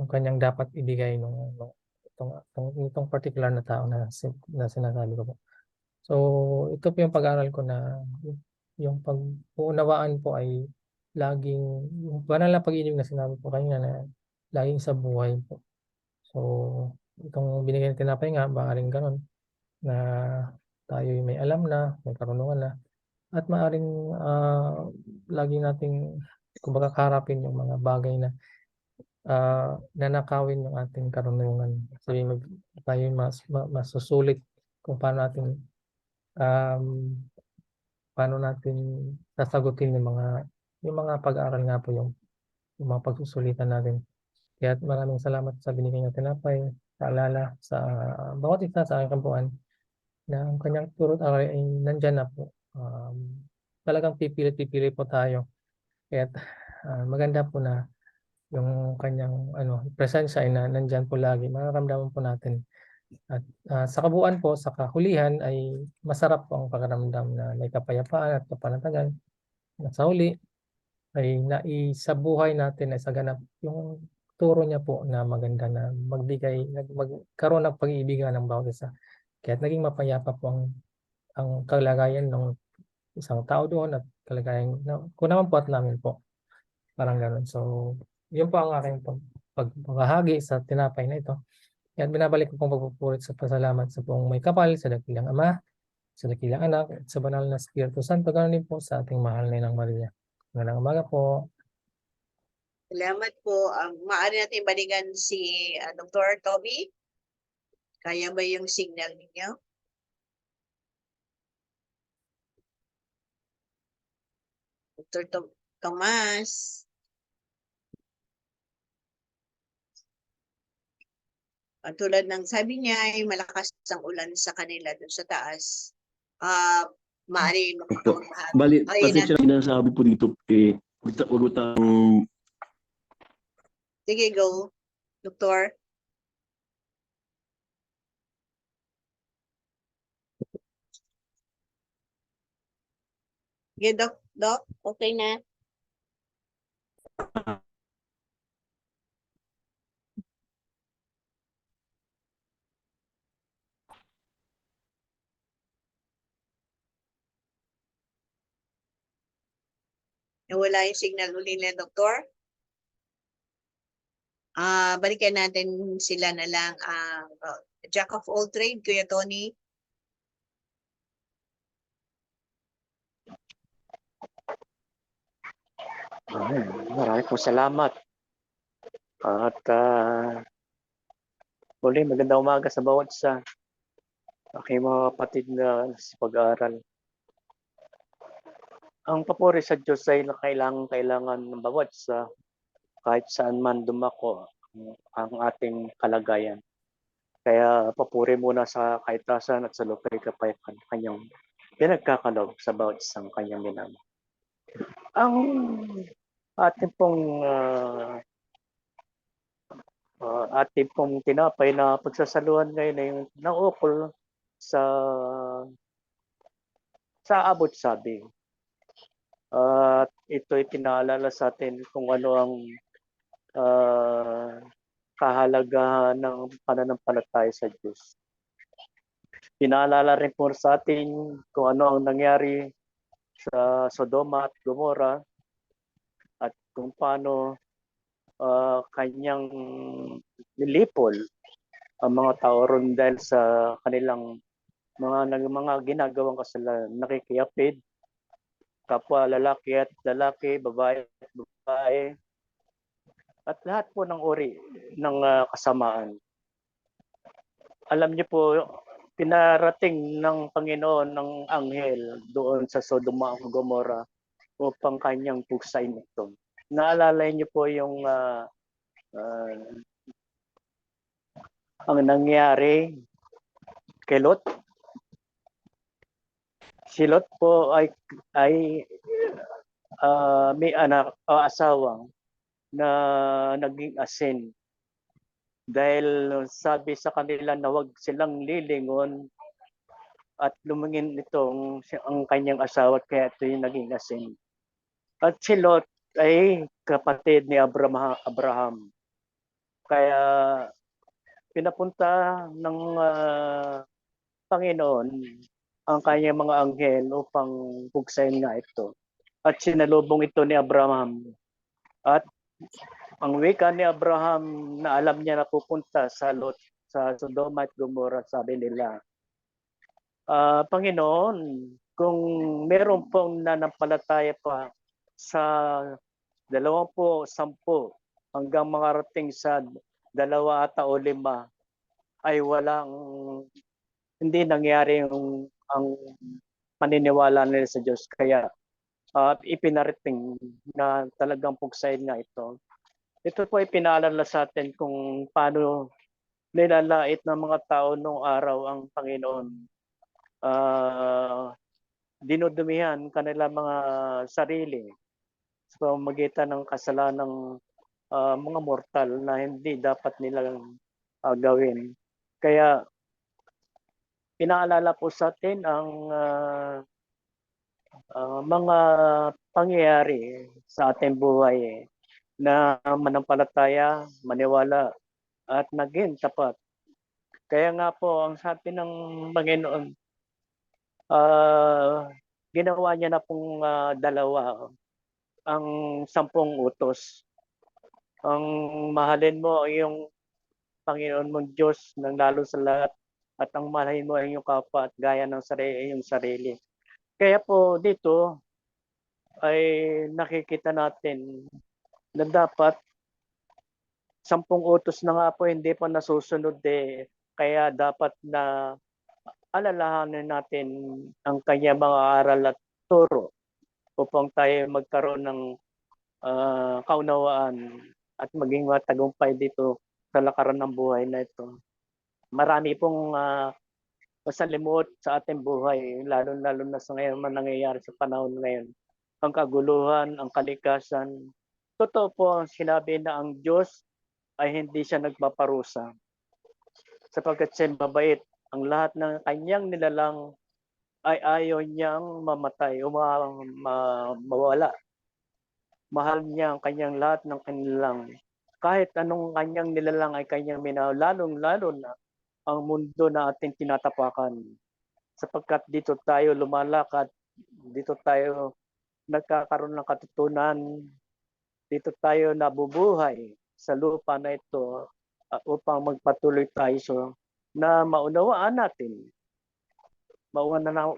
Yung kanyang dapat ibigay itong particular na tao na sinasabi ko po. So, ito po yung pag-aaral ko na yung pag-uunawaan po ay laging, yung banal na pag-ibig na sinabi po kanina na laging sa buhay po. So, itong binigay na tinapay nga, maaaring ganun, na tayo may alam na, may karunungan na, at maaaring lagi nating kumbaga kaharapin yung mga bagay na nanakawin yung ating karunungan. Sabihin tayo masusulit kung paano natin sasagutin yung mga pag-aaral nga po yung mga pagsusulitan natin. Kaya maraming salamat sa binigay na tinapay, sa alala, sa bawat isa sa aking kampuan na ang kanyang turo't aral ay nandyan na po. Talagang pipili po tayo. Kaya maganda po na yung kanyang presensya ay nandyan po lagi, mararamdaman po natin. At sa kabuuan po, sa kahulihan ay masarap po ang pakiramdam na may kapayapaan at kapanatagan. At sa huli ay sa buhay natin ay saganap yung turo niya po na maganda na magkaroon ng pag-iibigan ng bawat isa. Kaya naging mapayapa po ang kalagayan ng isang tao doon at kalagayan ko naman po at namin po. Parang gano'n. So, yun po ang aking pagbahagi sa tinapay na ito. At binabalik ko pong pagpupurit sa pasalamat sa buong may kapal, sa dakilang Ama, sa dakilang Anak, at sa banal na Espiritu Santo, ganoon din po sa ating mahal na Inang Maria. Magandang umaga po. Salamat po. Maaari natin balikan si Dr. Toby. Kaya ba yung signal ninyo? Dr. Tomas. Tulad ng sabi niya ay malakas ang ulan sa kanila doon sa taas. Maaari Bali, pasensya na sinasabi po dito Urutang Sige, go. Doktor. Sige, Doc. Okay na. Nawala yung signal uli na, Doktor. Balikan natin sila na lang. Jack of all trade, Kuya Tony. Maraming po salamat. At muli, magandang umaga sa bawat isa. Aking mga kapatid na sa pag-aaral. Ang papuri sa Diyos ay kailangan ng bawat isa kahit saan man dumako ang ating kalagayan. Kaya papuri muna sa kaitasan at sa lupay kapayapaan kanyang pinagkakalob sa bawat isang kanyang minamahal. Ang ating pong tinapay na pagsasaluhan ngayon ay naukol sa abot sabi. At ito'y pinaalala sa atin kung ano ang kahalagahan ng pananampalataya sa Diyos. Pinaalala rin po sa atin kung ano ang nangyari sa Sodoma at Gomora at kung paano kanyang nilipol ang mga tao ron dahil sa kanilang mga ginagawang kasalanan, nakikiyapid, kapwa lalaki at lalaki, babae at babae, at lahat po ng uri ng kasamaan. Alam niyo po, pinarating ng Panginoon ng anghel doon sa Sodoma at Gomora upang kanyang puksain ito. Naalala niyo po yung ang nangyari kay Lot. Si Lot po ay may anak o asawang na naging asin dahil sabi sa kanila na wag silang lilingon at lumingin ang kanyang asawa kaya ito yung naging asin. At si Lot ay kapatid ni Abraham. Kaya pinapunta ng Panginoon ang kanyang mga anghel upang pugsayin nga ito. At sinalubong ito ni Abraham. At ang wika ni Abraham na alam niya na pupunta sa Lot, sa Sodoma at Gomora, sabi nila, Panginoon, kung meron pong nanampalataya pa sa 20, 10 hanggang makarating sa 2 ata o 5 ay hindi nangyari ang paniniwala nila sa Diyos. Kaya ipinarating na talagang pugsayin nga ito. Ito po ay pinaalala sa atin kung paano nilalait ng mga tao noong araw ang Panginoon. Dinudumihan kanila mga sarili sa pamamagitan ng kasalanang mga mortal na hindi dapat nilang gawin. Kaya pinaalala po sa atin ang mga pangyayari sa ating buhay na manampalataya, maniwala at maging tapat. Kaya nga po ang sabi ng Panginoon, ginawa niya na pong 2 ang 10 utos. Ang mahalin mo ay yung Panginoon mong Diyos ng lalo sa lahat at ang mahalin mo ay yung kapwa at gaya ng iyong sarili. Kaya po dito ay nakikita natin na dapat 10 utos na nga po hindi pa nasusunod kaya dapat na alalahanin natin ang kanya mga aral at turo upang tayo magkaroon ng kaunawaan at maging matagumpay dito sa lakaran ng buhay na ito. Marami pong masalimuot sa ating buhay, lalo na sa ngayon man nangyayari sa panahon ngayon. ang kaguluhan, ang kalikasan. Totoo po ang sinabi na ang Diyos ay hindi siya nagpaparusa sapagkat siya mabait. Ang lahat ng kanyang nilalang ay ayaw niyang mamatay o mawala. Mahal niya ang kanyang lahat ng kanilang. Kahit anong kanyang nilalang ay kanyang minahal, lalong-lalo na ang mundo na ating tinatapakan. Sapagkat dito tayo lumalakad, dito tayo nagkakaroon ng katutunan, dito tayo nabubuhay sa lupa na ito upang magpatuloy tayo na maunawaan natin, mauwan na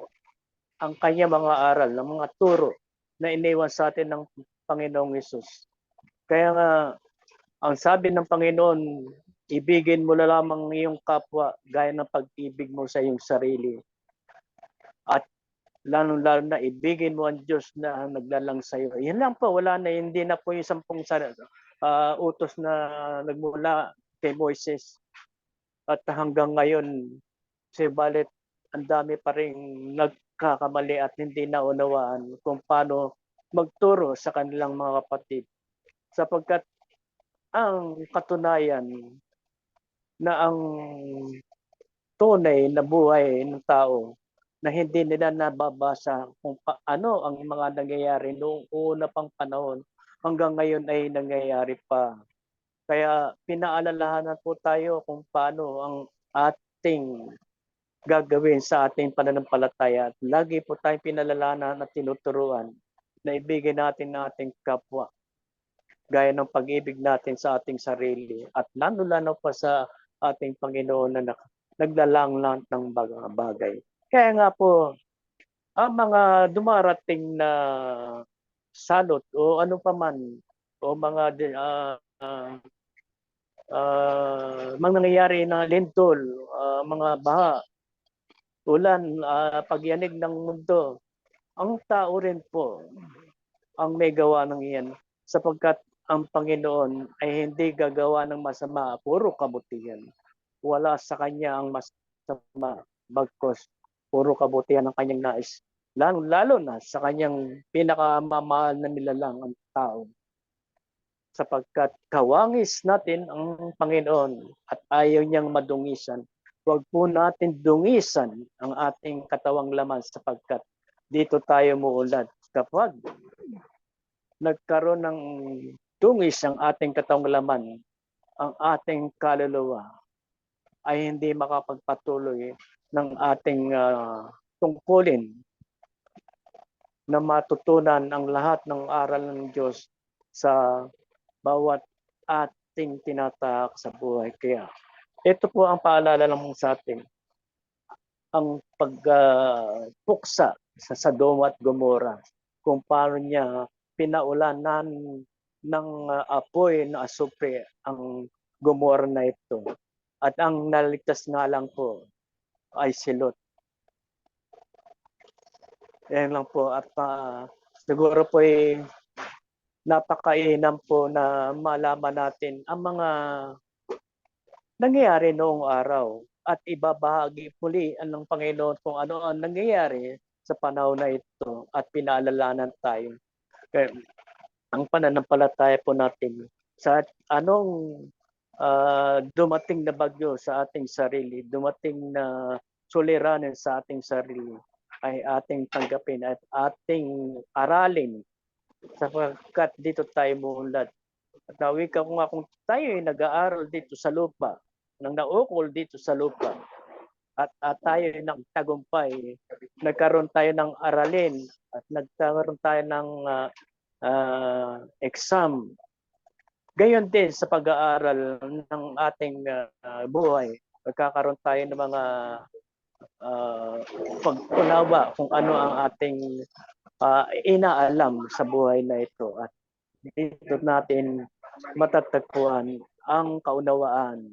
ang kanya mga aral, ng mga turo na iniwan sa atin ng Panginoong Hesus. Kaya nga, ang sabi ng Panginoon, ibigin mo na lamang iyong kapwa gaya ng pag-ibig mo sa iyong sarili. At lalo na ibigin mo ang Diyos na naglalang sa iyo. Yan lang po, wala na, hindi na po yung 10 utos na nagmula kay Moises. At hanggang ngayon, subalit ang dami pa rin nagkakamali at hindi naunawaan kung paano magturo sa kanilang mga kapatid. Sapagkat ang katunayan na ang tunay na buhay ng tao na hindi nila nababasa kung paano ang mga nangyayari noong una pang panahon hanggang ngayon ay nangyayari pa. Kaya pinaalalahanan po tayo kung paano ang ating gagawin sa ating pananampalataya. Lagi po tayong pinalalahanan at tinuturuan na ibigay natin ang ating kapwa gaya ng pag-ibig natin sa ating sarili at lalo-lalo pa sa ating Panginoon na naglalang ng bagay. Kaya nga po, ang mga dumarating na salot o ano paman o mga nangyayari na lindol, mga baha, ulan, pagyanig ng mundo, ang tao rin po ang may gawa ng iyan sapagkat ang Panginoon ay hindi gagawa ng masama, puro kabutihan. Wala sa kanya ang masama, bagkos puro kabutihan ang kanyang nais. Lalo na sa kanyang pinakamamahal na nilalang ang tao. Sapagkat kawangis natin ang Panginoon at ayaw niyang madungisan. Huwag po natin dungisan ang ating katawang laman sapagkat dito tayo muulad. Kapag nagkaroon ng dungis ang ating katawang laman, ang ating kaluluwa ay hindi makapagpatuloy ng ating tungkulin na matutunan ang lahat ng aral ng Diyos sa bawat ating tinatahak sa buhay. Kaya ito po ang paalala lang sa atin. Ang pagpuksa sa Sodoma at Gomora, kung paano niya pinaulanan ng apoy na asupre ang Gomora na ito. At ang naligtas nga lang po ay si Lot. Yan lang po. At siguro po ay napakainam po na malaman natin ang mga nangyayari noong araw at ibabahagi muli ng Panginoon kung ano ang nangyayari sa panahon na ito at pinaalalanan tayo. Kaya, ang pananampalataya po natin sa anong dumating na bagyo sa ating sarili, dumating na suliranin sa ating sarili ay ating tanggapin at ating aralin sapagkat dito tayo muunlad. At nawi ka kung tayo ay nag-aaral dito sa lupa, nang naukol dito sa lupa, at tayo ay nagtagumpay, nagkaroon tayo ng aralin at nagkaroon tayo ng exam. Gayon din sa pag-aaral ng ating buhay, magkakaroon tayo ng mga pag-unawa kung ano ang ating inaalam sa buhay na ito. At dito natin matatagpuan ang kaunawaan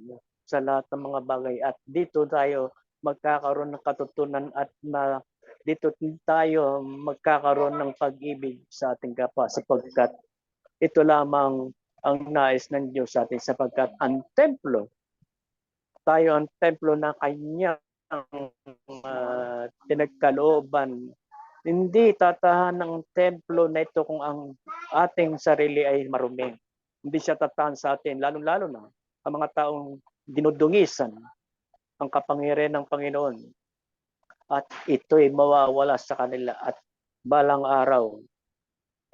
sa lahat ng mga bagay. At dito tayo magkakaroon ng katutunan at dito tayo magkakaroon ng pag-ibig sa ating kapwa sapagkat ito lamang ang nais ng Diyos sa atin sapagkat ang templo, tayo ang templo na kanyang pinagkalooban Hindi tatahan ng templo na ito kung ang ating sarili ay marumi. Hindi siya tatahan sa atin, lalong-lalo na ang mga taong dinudungisan ang kapangyarihan ng Panginoon. At ito'y mawawala sa kanila at balang araw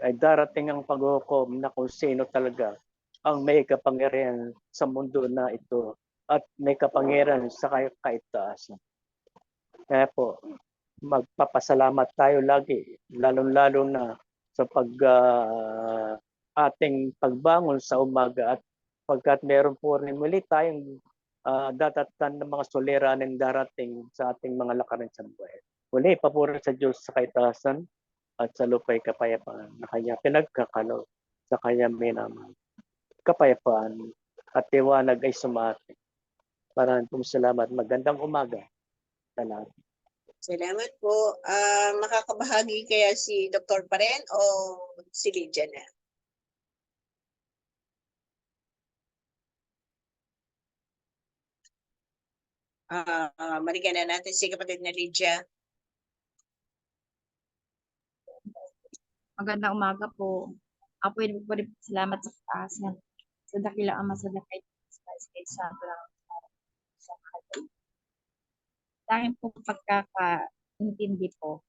ay darating ang paghukom na kung sino talaga ang may kapangyarihan sa mundo na ito at may kapangyarihan sa kaitaasan. Kaya po, magpapasalamat tayo lagi, lalong-lalo na sa ating pagbangon sa umaga at pagkat meron po rin muli tayong datatnan ng mga suliranin darating sa ating mga lakarin sa buhay. Muli, papuri sa Diyos sa kaitaasan at sa lupa'y kapayapaan na kanya pinagkakalaw sa kanya minamahal. Kapayapaan at tiwanag ay sumaating. Maraming pong salamat. Magandang umaga. Salamat. Salamat po. Makakabahagi kaya si Dr. Paren o si Lydia na? Marikan na natin si kapatid na Lydia. Magandang umaga po. Ako ay salamat sa taas sa dakilang ama sa dakay sa lang sa kahit. Dahil po pagkakaintindi po,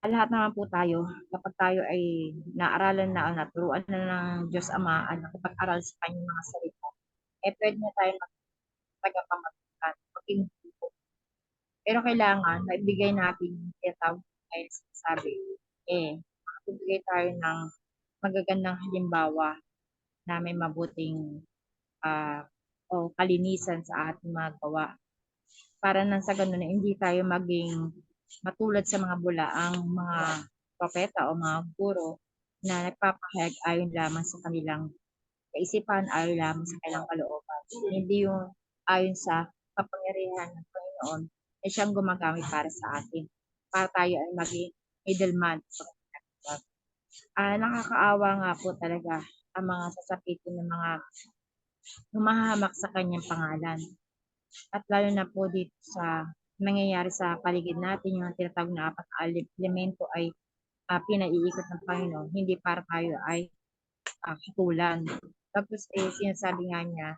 lahat naman po tayo, kapag tayo ay naaralan na o naturuan na ng Diyos Ama at nakapag-aral sa kanyang mga salita, pwede na tayo magtagapamatukan, maging po. Pero kailangan, maibigay natin yung tinatawag tayo sabi, magbigay tayo ng magagandang halimbawa na may mabuting o kalinisan sa ating mga gawa. Para nang sa ganun hindi tayo maging matulad sa mga bulaang mga propeta o mga guro na nagpapahayag ayon lamang sa kanilang kaisipan, ayon lamang sa kanilang kalooban. Hindi yung ayon sa kapangyarihan ng Panginoon na siyang gumagamit para sa atin. Para tayo ay maging middleman. Nakakaawa nga po talaga ang mga sasapitin ng mga humahamak sa kanyang pangalan. At lalo na po dito sa nangyayari sa paligid natin, yung tinatawag na apat na elemento ay pinaiikot ng Panginoon, hindi para tayo ay hatulan. Tapos sinasabi nga niya,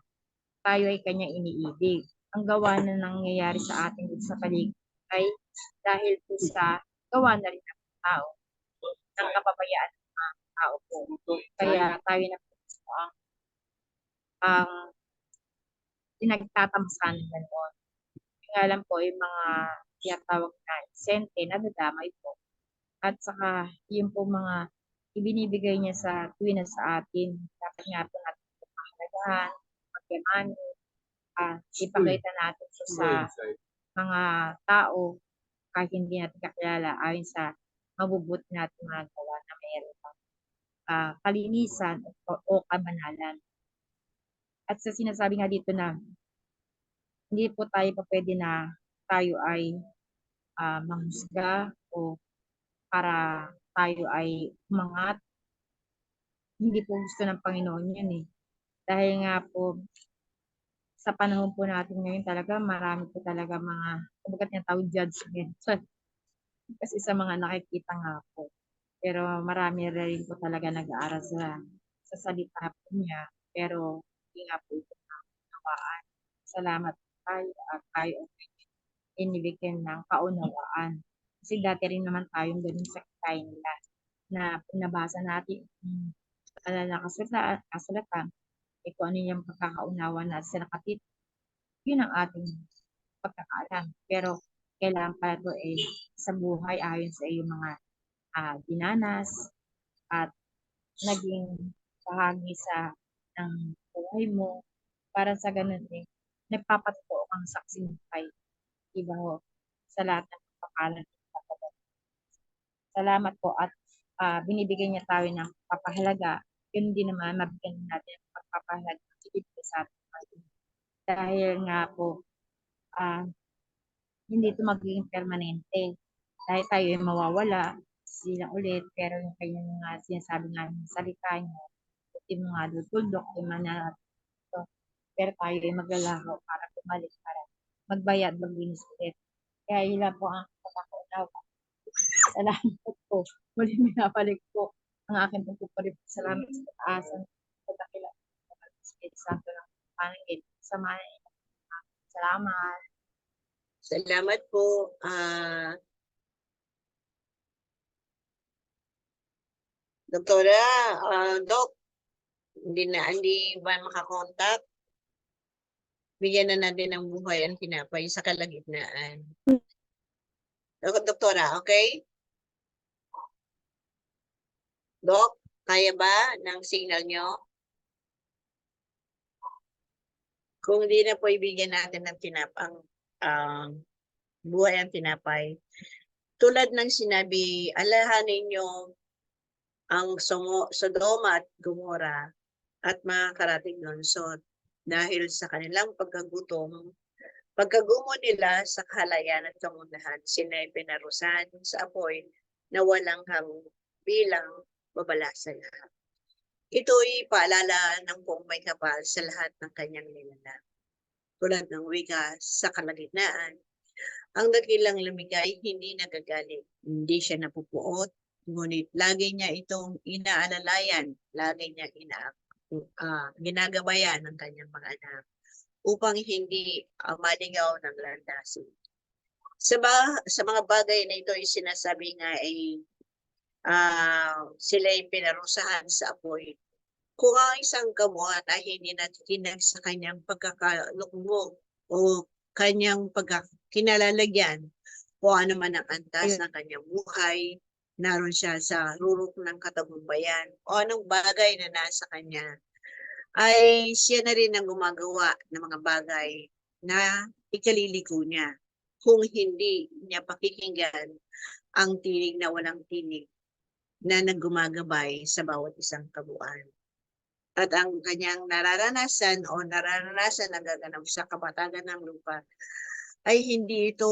tayo ay kanyang iniibig. Ang gawa na nangyayari sa atin dito sa paligid ay dahil po sa gawa na rin ng tao, ng kapabayaan ng mga tao po. Kaya tayo na po ang pinagtatamsan ng ganoon. Kaya lang po yung mga tinatawag na sente na nadamay po. At saka yung po mga ibinibigay niya sa tuwinan sa atin. Dapat nga po natin pahalagaan, magyamani, ipakita natin sa mga tao kahit hindi natin kakilala ayon sa mabubuti natin mga gawa na mayroon kalinisan o kabanalan. At sa sinasabi nga dito na hindi po tayo pa pwede na tayo ay manghusga o para tayo ay umangat. Hindi po gusto ng Panginoon yun eh. Dahil nga po sa panahon po natin ngayon talaga marami po talaga mga kumbaga tinatawag judgment. Kasi sa mga nakikita nga po. Pero marami rin po talaga nag-aaral sa salita po niya. Pero hindi nga po ito nakawaan. Salamat tayo at tayo inibigyan ng kaunawaan. Kasi dati rin naman tayong ganun sa kain nila na pinabasa natin na kasulatan kung ano yung pagkakaunawa natin sa nakatit. Yun ang ating pagkakaalam. Pero kailangan pala ito sa buhay ayon sa iyong mga dinanas at naging bahagi ng buhay mo para sa ganun nagpapatotoo kang saksing buhay. Diba ho? Sa lahat ng pagpapalad. Salamat po at binibigyan niya tayo ng papahalaga. Yun din naman mabigyan natin ng pagpapahalaga sa ating dahil nga po hindi ito magiging permanente. Dahil tayo ay mawawala sila ulit pero yung kanyang sinasabi nga ng salita niya yung mga tuldok yung mga pero tayo ay maglalaho para bumalik para magbayad maglinis ulit. Kaya yun lang po ang pagkakaunawa Salamat po. Muli binabalik po ang aking pagpupuri. Salamat sa kataasan sa dakilang Espiritu Santo ng Panginoon. Samahan. Salamat. Salamat po. Doktora, Doc, hindi ba makakontak? Bigyan na natin ng buhay ang tinapay sa kalagitnaan. Doktora, okay? Doc, kaya ba ng signal nyo? Kung hindi na po ibigyan natin ng buhay ang tinapay. Tulad ng sinabi, alahanin nyo ang Sodoma at Gomora at mga karatig lungsod dahil sa kanilang pagkagumo nila sa kahalayan at kamunahan, sila ay pinarusahan sa apoy na walang bilang babala sa lahat. Ito'y paalala ng Poong May Kapal sa lahat ng kanyang nilalang. Tulad ng wika sa kalagitnaan, ang dakilang lumigay hindi nagagalit, hindi siya napupuot, ngunit lagi niya itong inaalalayan, lagi niya ginagabayan ng kanyang mga anak upang hindi maligaw ng landasin. Sa mga bagay na ito ay sinasabi nga ay sila ay pinarusahan sa apoy. Kung ang isang kamuhan ay hindi natitinag sa kanyang pagkakalukmok o kanyang pagkakinalalagyan, kung ano man ang antas ng kanyang buhay, naroon siya sa rurok ng katagumpayan o anong bagay na nasa kanya, ay siya na rin ang gumagawa ng mga bagay na ikaliliko niya. Kung hindi niya pakikinggan ang tinig na walang tinig na naggumagabay sa bawat isang kabuuan. At ang kanyang nararanasan nagaganap sa kapatagan ng lupa ay hindi ito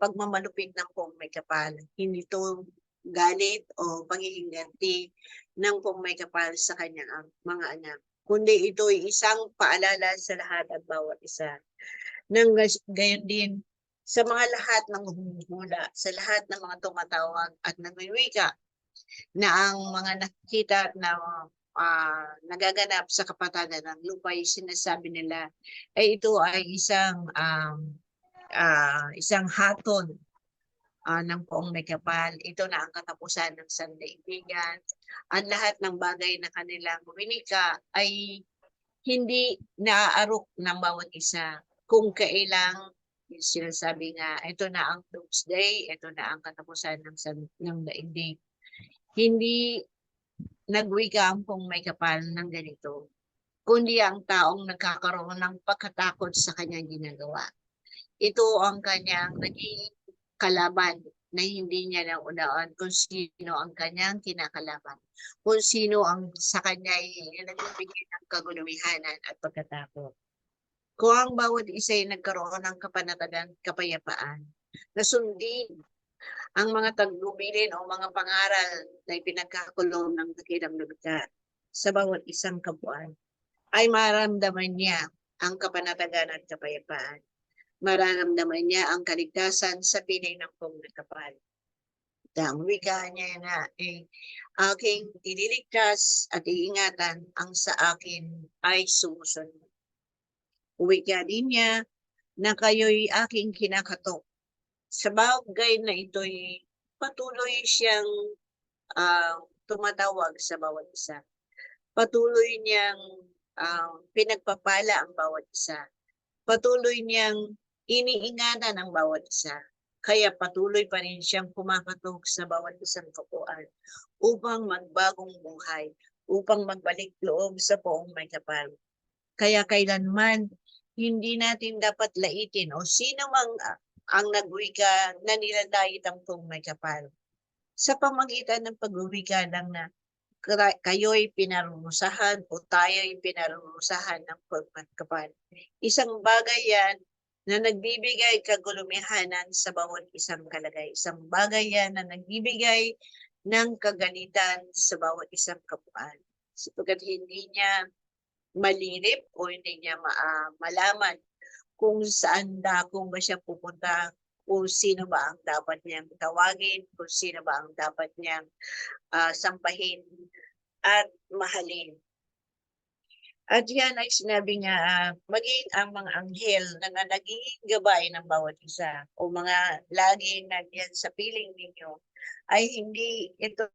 pagmamalupit ng Poong May Kapal. Hindi ito galit o panghihinganti ng Poong May Kapal sa kanyang mga anak. Kundi ito ay isang paalala sa lahat at bawat isa. Nang gayon din sa mga lahat ng humuhula, sa lahat ng mga tumatawag at nagwiwika na ang mga nakikita na nagaganap sa kapatagan ng lupa, ay sinasabi nila ay ito ay isang haton ng Poong May Kapal. Ito na ang katapusan ng sandaigdigan. Ang lahat ng bagay na kanilang winika ay hindi naaarok ng bawat isa. Kung kailang sinasabi nga, ito na ang doomsday, ito na ang katapusan ng daigdig. Hindi nagwika ang Poong May Kapal ng ganito, kundi ang taong nagkakaroon ng pagkatakot sa kanyang ginagawa. Ito ang kanyang naging kalaban na hindi niya naunawaan kung sino ang kanyang kinakalaban, kung sino ang sa kanya ay nagbibigay ng kagulumihanan at pagkatakot. Kung ang bawat isa ay nagkaroon ng kapanatagan, kapayapaan, nasundin ang mga tagubilin o mga pangaral na ipinagkakulong ng dakilang lumikha sa bawat isang kabuuan, ay maramdaman niya ang kapanatagan at kapayapaan. Mararamdaman niya ang kaligtasan sa piling ng Poong May Kapal. Ang wika niya na aking ililigtas at iingatan ang sa akin ay sumusunod. Wika din niya na kayo'y aking kinakatok. Sa bagay na ito'y patuloy siyang tumatawag sa bawat isa. Patuloy niyang pinagpapala ang bawat isa. Patuloy niyang iniingatan ang bawat isa. Kaya patuloy pa rin siyang kumakatok sa bawat isang kapuan upang magbagong buhay, upang magbalik loob sa Poong May Kapal. Kaya kailanman hindi natin dapat laitin o sino mang ang nagwika na nilalait ang Poong May Kapal. Sa pamagitan ng pagwika lang na kayo'y pinarurusahan o tayo'y pinarurusahan ng Poong May Kapal. Isang bagay yan na nagbibigay kagulumihanan sa bawat isang kalagay. Isang bagay yan na nagbibigay ng kagalitan sa bawat isang kapuan. Sapagkat hindi niya malirip o hindi niya malaman kung saan dakong ba siya pupunta kung sino ba ang dapat niyang tawagin, kung sino ba ang dapat niyang sampahin at mahalin. At yan ay sinabi nga, maging ang mga anghel na nagiging gabay ng bawat isa o mga laging nandiyan sa piling ninyo ay hindi ito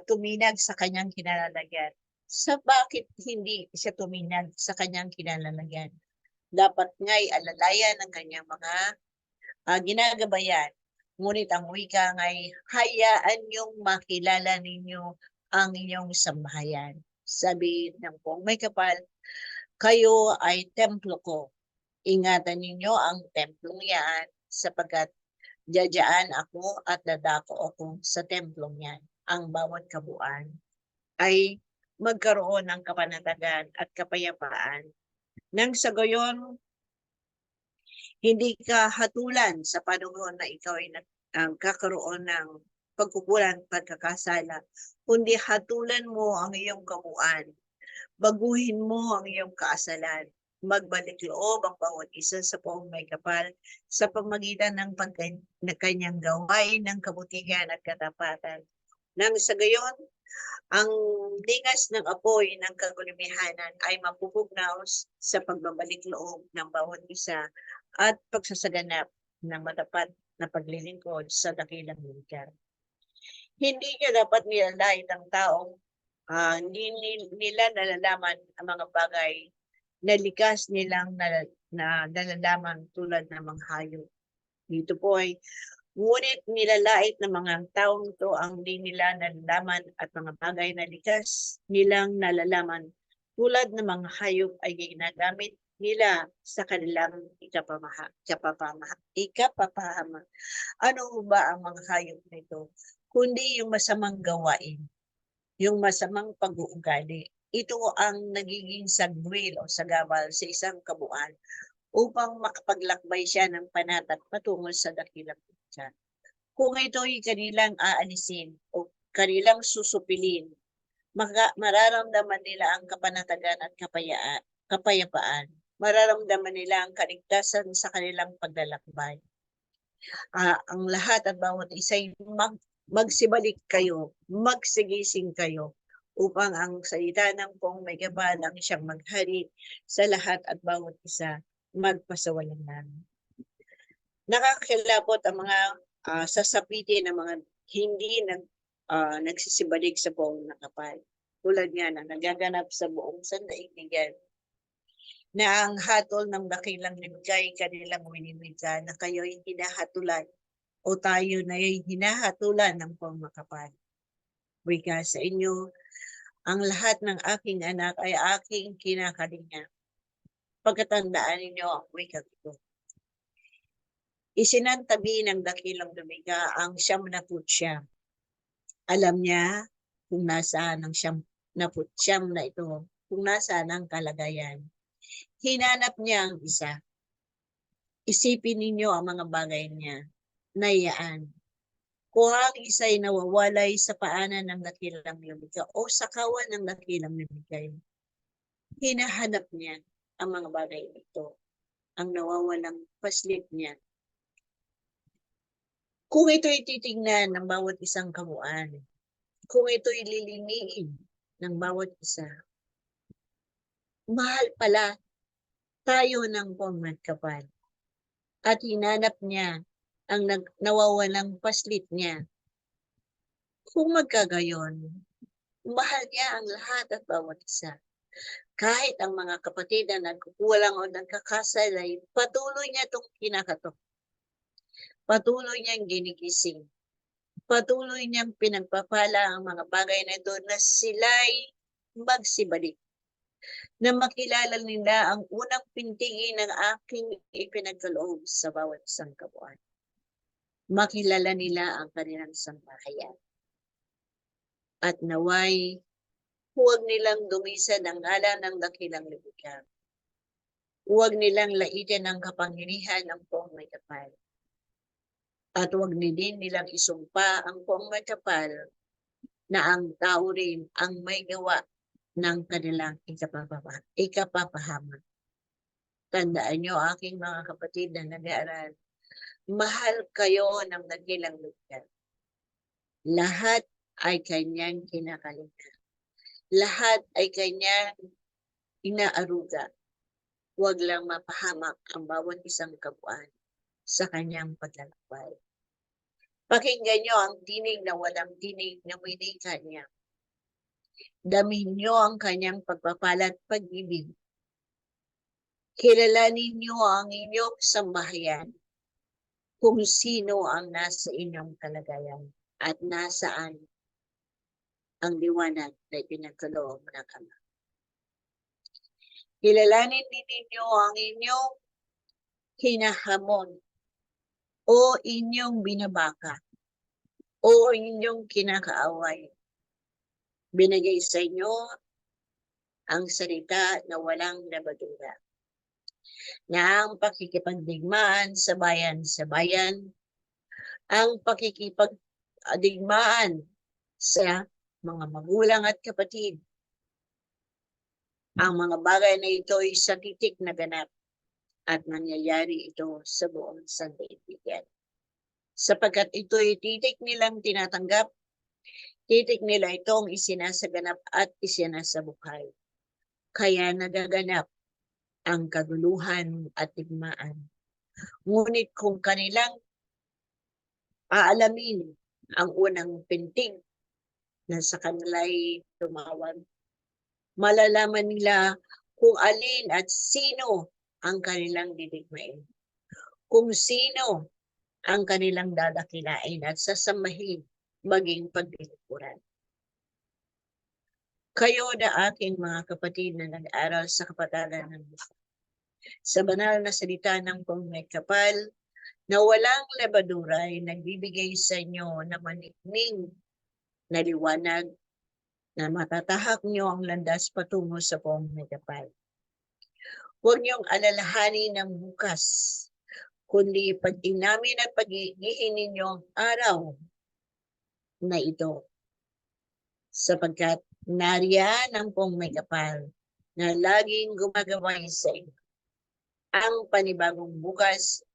tuminag sa kanyang kinalalagyan. Sa bakit hindi siya tuminag sa kanyang kinalalagyan? Dapat nga'y alalayan ng kanyang mga ginagabayan. Ngunit ang wika nga'y hayaan niyong makilala ninyo ang inyong sambahayan. Sabi ng pong may kapal, kayo ay templo ko. Ingatan ninyo ang templong yan sapagkat diyan ako at dadako ako sa templong yan. Ang bawat kabuuan ay magkaroon ng kapanatagan at kapayapaan. Nang sa gayon, hindi ka hatulan sa panahon na ikaw ay kakaroon ng pagkukulang, pagkakasala, kundi hatulan mo ang iyong kabuuan. Baguhin mo ang iyong kaasalan. Magbalik loob ang bawat isa sa poong may kapal sa pamagitan ng kanyang gawain ng kabutihan at katapatan. Nang sa gayon, ang lingas ng apoy ng kagulimihanan ay mapupugnaw sa pagbabalik loob ng bawat isa at pagsasaganap ng matapat na paglilingkod sa dakilang lugar. Hindi niya dapat nilalait ang taong hindi nila nalalaman ang mga bagay na likas nilang nalalaman tulad ng mga hayop. Dito po ay ngunit nilalait ng mga taong ito ang di nila nalalaman at mga bagay na likas nilang nalalaman tulad ng mga hayop ay ginagamit nila sa kanilang ikapapahama. Ano ba ang mga hayop nito? Kundi yung masamang gawain, yung masamang pag-uugali. Ito ang nagiging sagwil o sagabal sa isang kabuuan upang makapaglakbay siya ng panatag patungo sa dakilang putya. Kung ito'y kanilang aalisin o kanilang susupilin, mararamdaman nila ang kapanatagan at kapayapaan. Mararamdaman nila ang kaligtasan sa kanilang paglalakbay. Ang lahat at bawat isa'y magsibalik kayo, magsigising kayo, upang ang salita ng pong may kapal ang siyang maghari sa lahat at bawat isa magpasawalan. Nakakilapot ang mga sasapitin ng mga hindi nagsisibalik sa buong nakapal. Tulad nga na nagaganap sa buong sandaigdigan na ang hatol ng dakilang libigay kanilang winimigay na kayo'y hinahatulan o tayo na hinahatulan ng buong makapal. Wika sa inyo, ang lahat ng aking anak ay aking kinakalinga. Pagkatandaan ninyo ang wika ko. Isinantabi ng dakilang lumikha ang siyam na putsyam. Alam niya kung nasaan ang siyam na putsyam na ito, kung nasaan ang kalagayan. Hinanap niya ang isa. Isipin ninyo ang mga bagay niya. Nayaan. Kung ang isa'y nawawalay sa paanan ng dakilang lumikha o sa kawan ng dakilang lumikha, hinahanap niya ang mga bagay ito, ang nawawalang paslit niya. Kung ito'y titingnan ng bawat isang kabuuan, kung ito'y liliniin ng bawat isa, mahal pala tayo ng pagkapal. At hinanap niya ang nawawalang paslit niya. Kung magkagayon, mahal niya ang lahat at bawat isa. Kahit ang mga kapatid na nagkukulang o nagkakasalay, patuloy niya itong kinakatok. Patuloy niyang ginigising. Patuloy niyang pinagpapala ang mga bagay na ito na sila'y magsibalik. Na makilala nila ang unang pintingin ng aking ipinagkaloob sa bawat isang kabuuan. Makilala nila ang kanilang sambahayan. At naway, huwag nilang dumisan ang ngalan ng dakilang lumikha. Huwag nilang laitin ang kapangyarihan ng poong may kapal. At huwag din nilang isumpa ang poong may kapal na ang tao rin ang may gawa ng kanilang ikapapahama. Tandaan niyo, aking mga kapatid na nag-aaral, Mahal kayo ng dakilang lumikha. Lahat ay kanyang kinakalinga. Lahat ay kanyang inaaruga. Huwag lang mapahamak ang bawat isang kabuuan sa kanyang paglalakbay. Pakinggan niyo ang tinig na walang tinig na winika niya. Damin niyo ang kanyang pagpapala at pag-ibig. Kilalanin niyo ang inyong sambahayan, kung sino ang nasa inyong kalagayan at nasaan ang liwanag na ipinagkaloob ng Ama. Kilalanin din ninyo ang inyong hinahamon o inyong binabaka o inyong kinakaaway. Binigay sa inyo ang salita na walang labadura, na ang pakikipagdigmaan sa bayan, ang pakikipagdigmaan sa mga magulang at kapatid. Ang mga bagay na ito ay sa titik na ganap at nangyayari ito sa buong sandaigdigan. Sapagkat ito ay titik nilang tinatanggap, titik nila itong isinasaganap at isinasabuhay. Kaya nagaganap ang kaguluhan at digmaan. Ngunit kung kanilang aalamin ang unang pintig na sa kanila'y tumawag, malalaman nila kung alin at sino ang kanilang didigmain. Kung sino ang kanilang dadakilain at sasambahin maging paglilingkuran. Kayo na aking mga kapatid na nag-aral sa kapatagan ng Diyos, sa banal na salita ng may kapal na walang labadura ay nagbibigay sa inyo na manikling na liwanag na matatahak nyo ang landas patungo sa may kapal. Huwag niyong alalahanin ng bukas, kundi pag-inamin at pag-iihin ninyo ang araw na ito. Sapagkat nariyan ang may kapal na laging gumagabay sa inyo. Ang panibagong bukas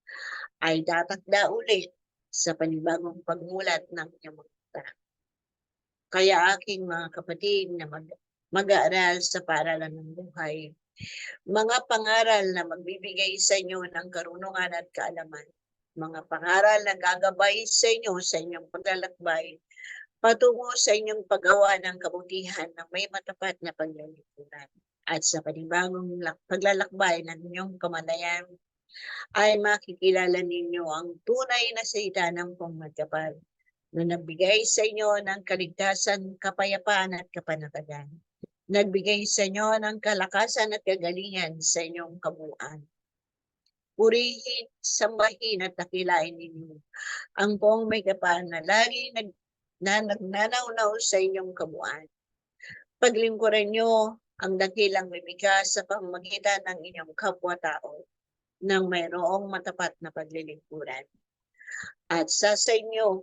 ay tatakda ulit sa panibagong pagmulat ng inyong mga mata. Kaya aking mga kapatid na mag-aaral sa paaralan ng buhay, mga pangaral na magbibigay sa inyo ng karunungan at kaalaman, mga pangaral na gagabay sa inyo sa inyong paglalakbay, patungo sa inyong paggawa ng kabutihan na may matapat na paglilingkuran. At sa panibagong paglalakbay ng inyong kamalayan, ay makikilala ninyo ang tunay na salita ng pagkapal na nagbigay sa inyo ng kaligtasan, kapayapaan at kapanatagan. Nagbigay sa inyo ng kalakasan at kagalingan sa inyong kabuuan. Purihin, sambahin at dakilain ninyo ang may kapal na lagi nagnanaunaw sa inyong kabuuan. Paglingkuran nyo ang dakilang lumikha sa pamamagitan ng inyong kapwa-tao nang mayroong matapat na paglilingkuran. At sa inyo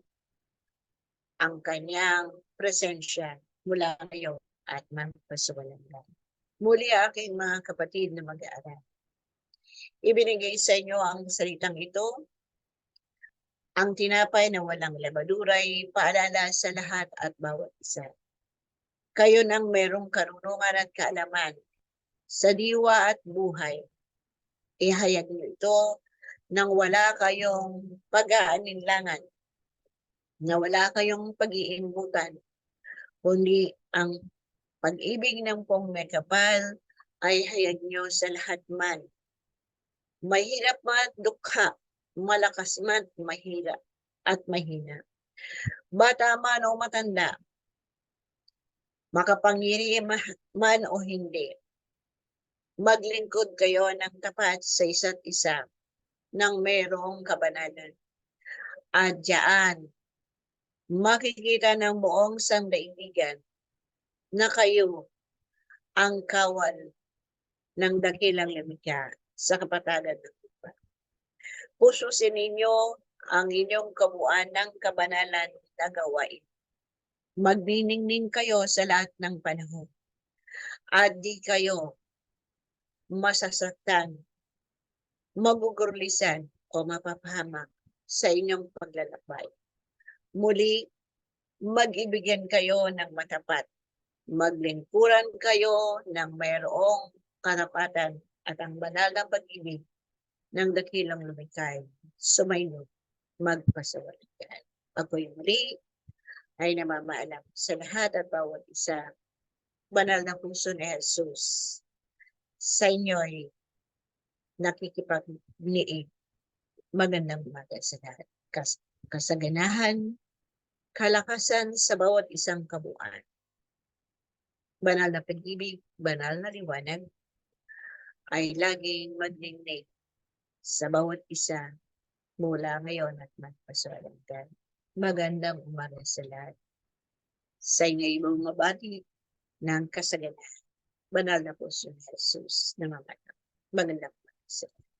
ang kanyang presensya mula ngayon at magpasawalang. Muli aking mga kapatid na mag-aaral, ibinigay sa inyo ang salitang ito, ang tinapay na walang labadura ay paalala sa lahat at bawat isa. Kayo nang mayroong karunungan at kaalaman sa diwa at buhay, ihayag niyo ito nang wala kayong pag-aalinlangan, na wala kayong pag-iimbutan, kundi ang pag-ibig ng may kapal ay hayag niyo sa lahat man. Mahirap man at dukha, malakas man mahirap at mahina. Bata man o matanda, makapangyarihan man o hindi, maglingkod kayo ng tapat sa isa't isa nang mayroong kabanalan. At diyan, makikita ng buong sandaigdigan na kayo ang kawal ng dakilang lumikha sa kapatagan ng lupa. Pususin ninyo ang inyong kabuuan ng kabanalan na gawain. Magniningning kayo sa lahat ng panahon at di kayo masasaktan, magugurlisan o mapapahamak sa inyong paglalakbay. Muli, mag-ibigyan kayo ng matapat. Maglingkuran kayo ng mayroong karapatan at ang banal na pag-ibig ng dakilang lumikay. Sumainyo, magpasawalikan. Ako'y muli ay namamaalam sa lahat at bawat isa. Banal na puso ni Jesus sa inyo'y nakikipagniig. Magandang umaga sa lahat. Kasaganahan, kalakasan sa bawat isang kabuuan. Banal na pag-ibig, banal na liwanag ay laging magnindig sa bawat isa mula ngayon at magpaswalangan. Magandang umaga sa lahat. Sa inyo'y mga mabati ng kasaganahan. Banal na puso ni Jesus na mamata. Magandang umaga sa lahat.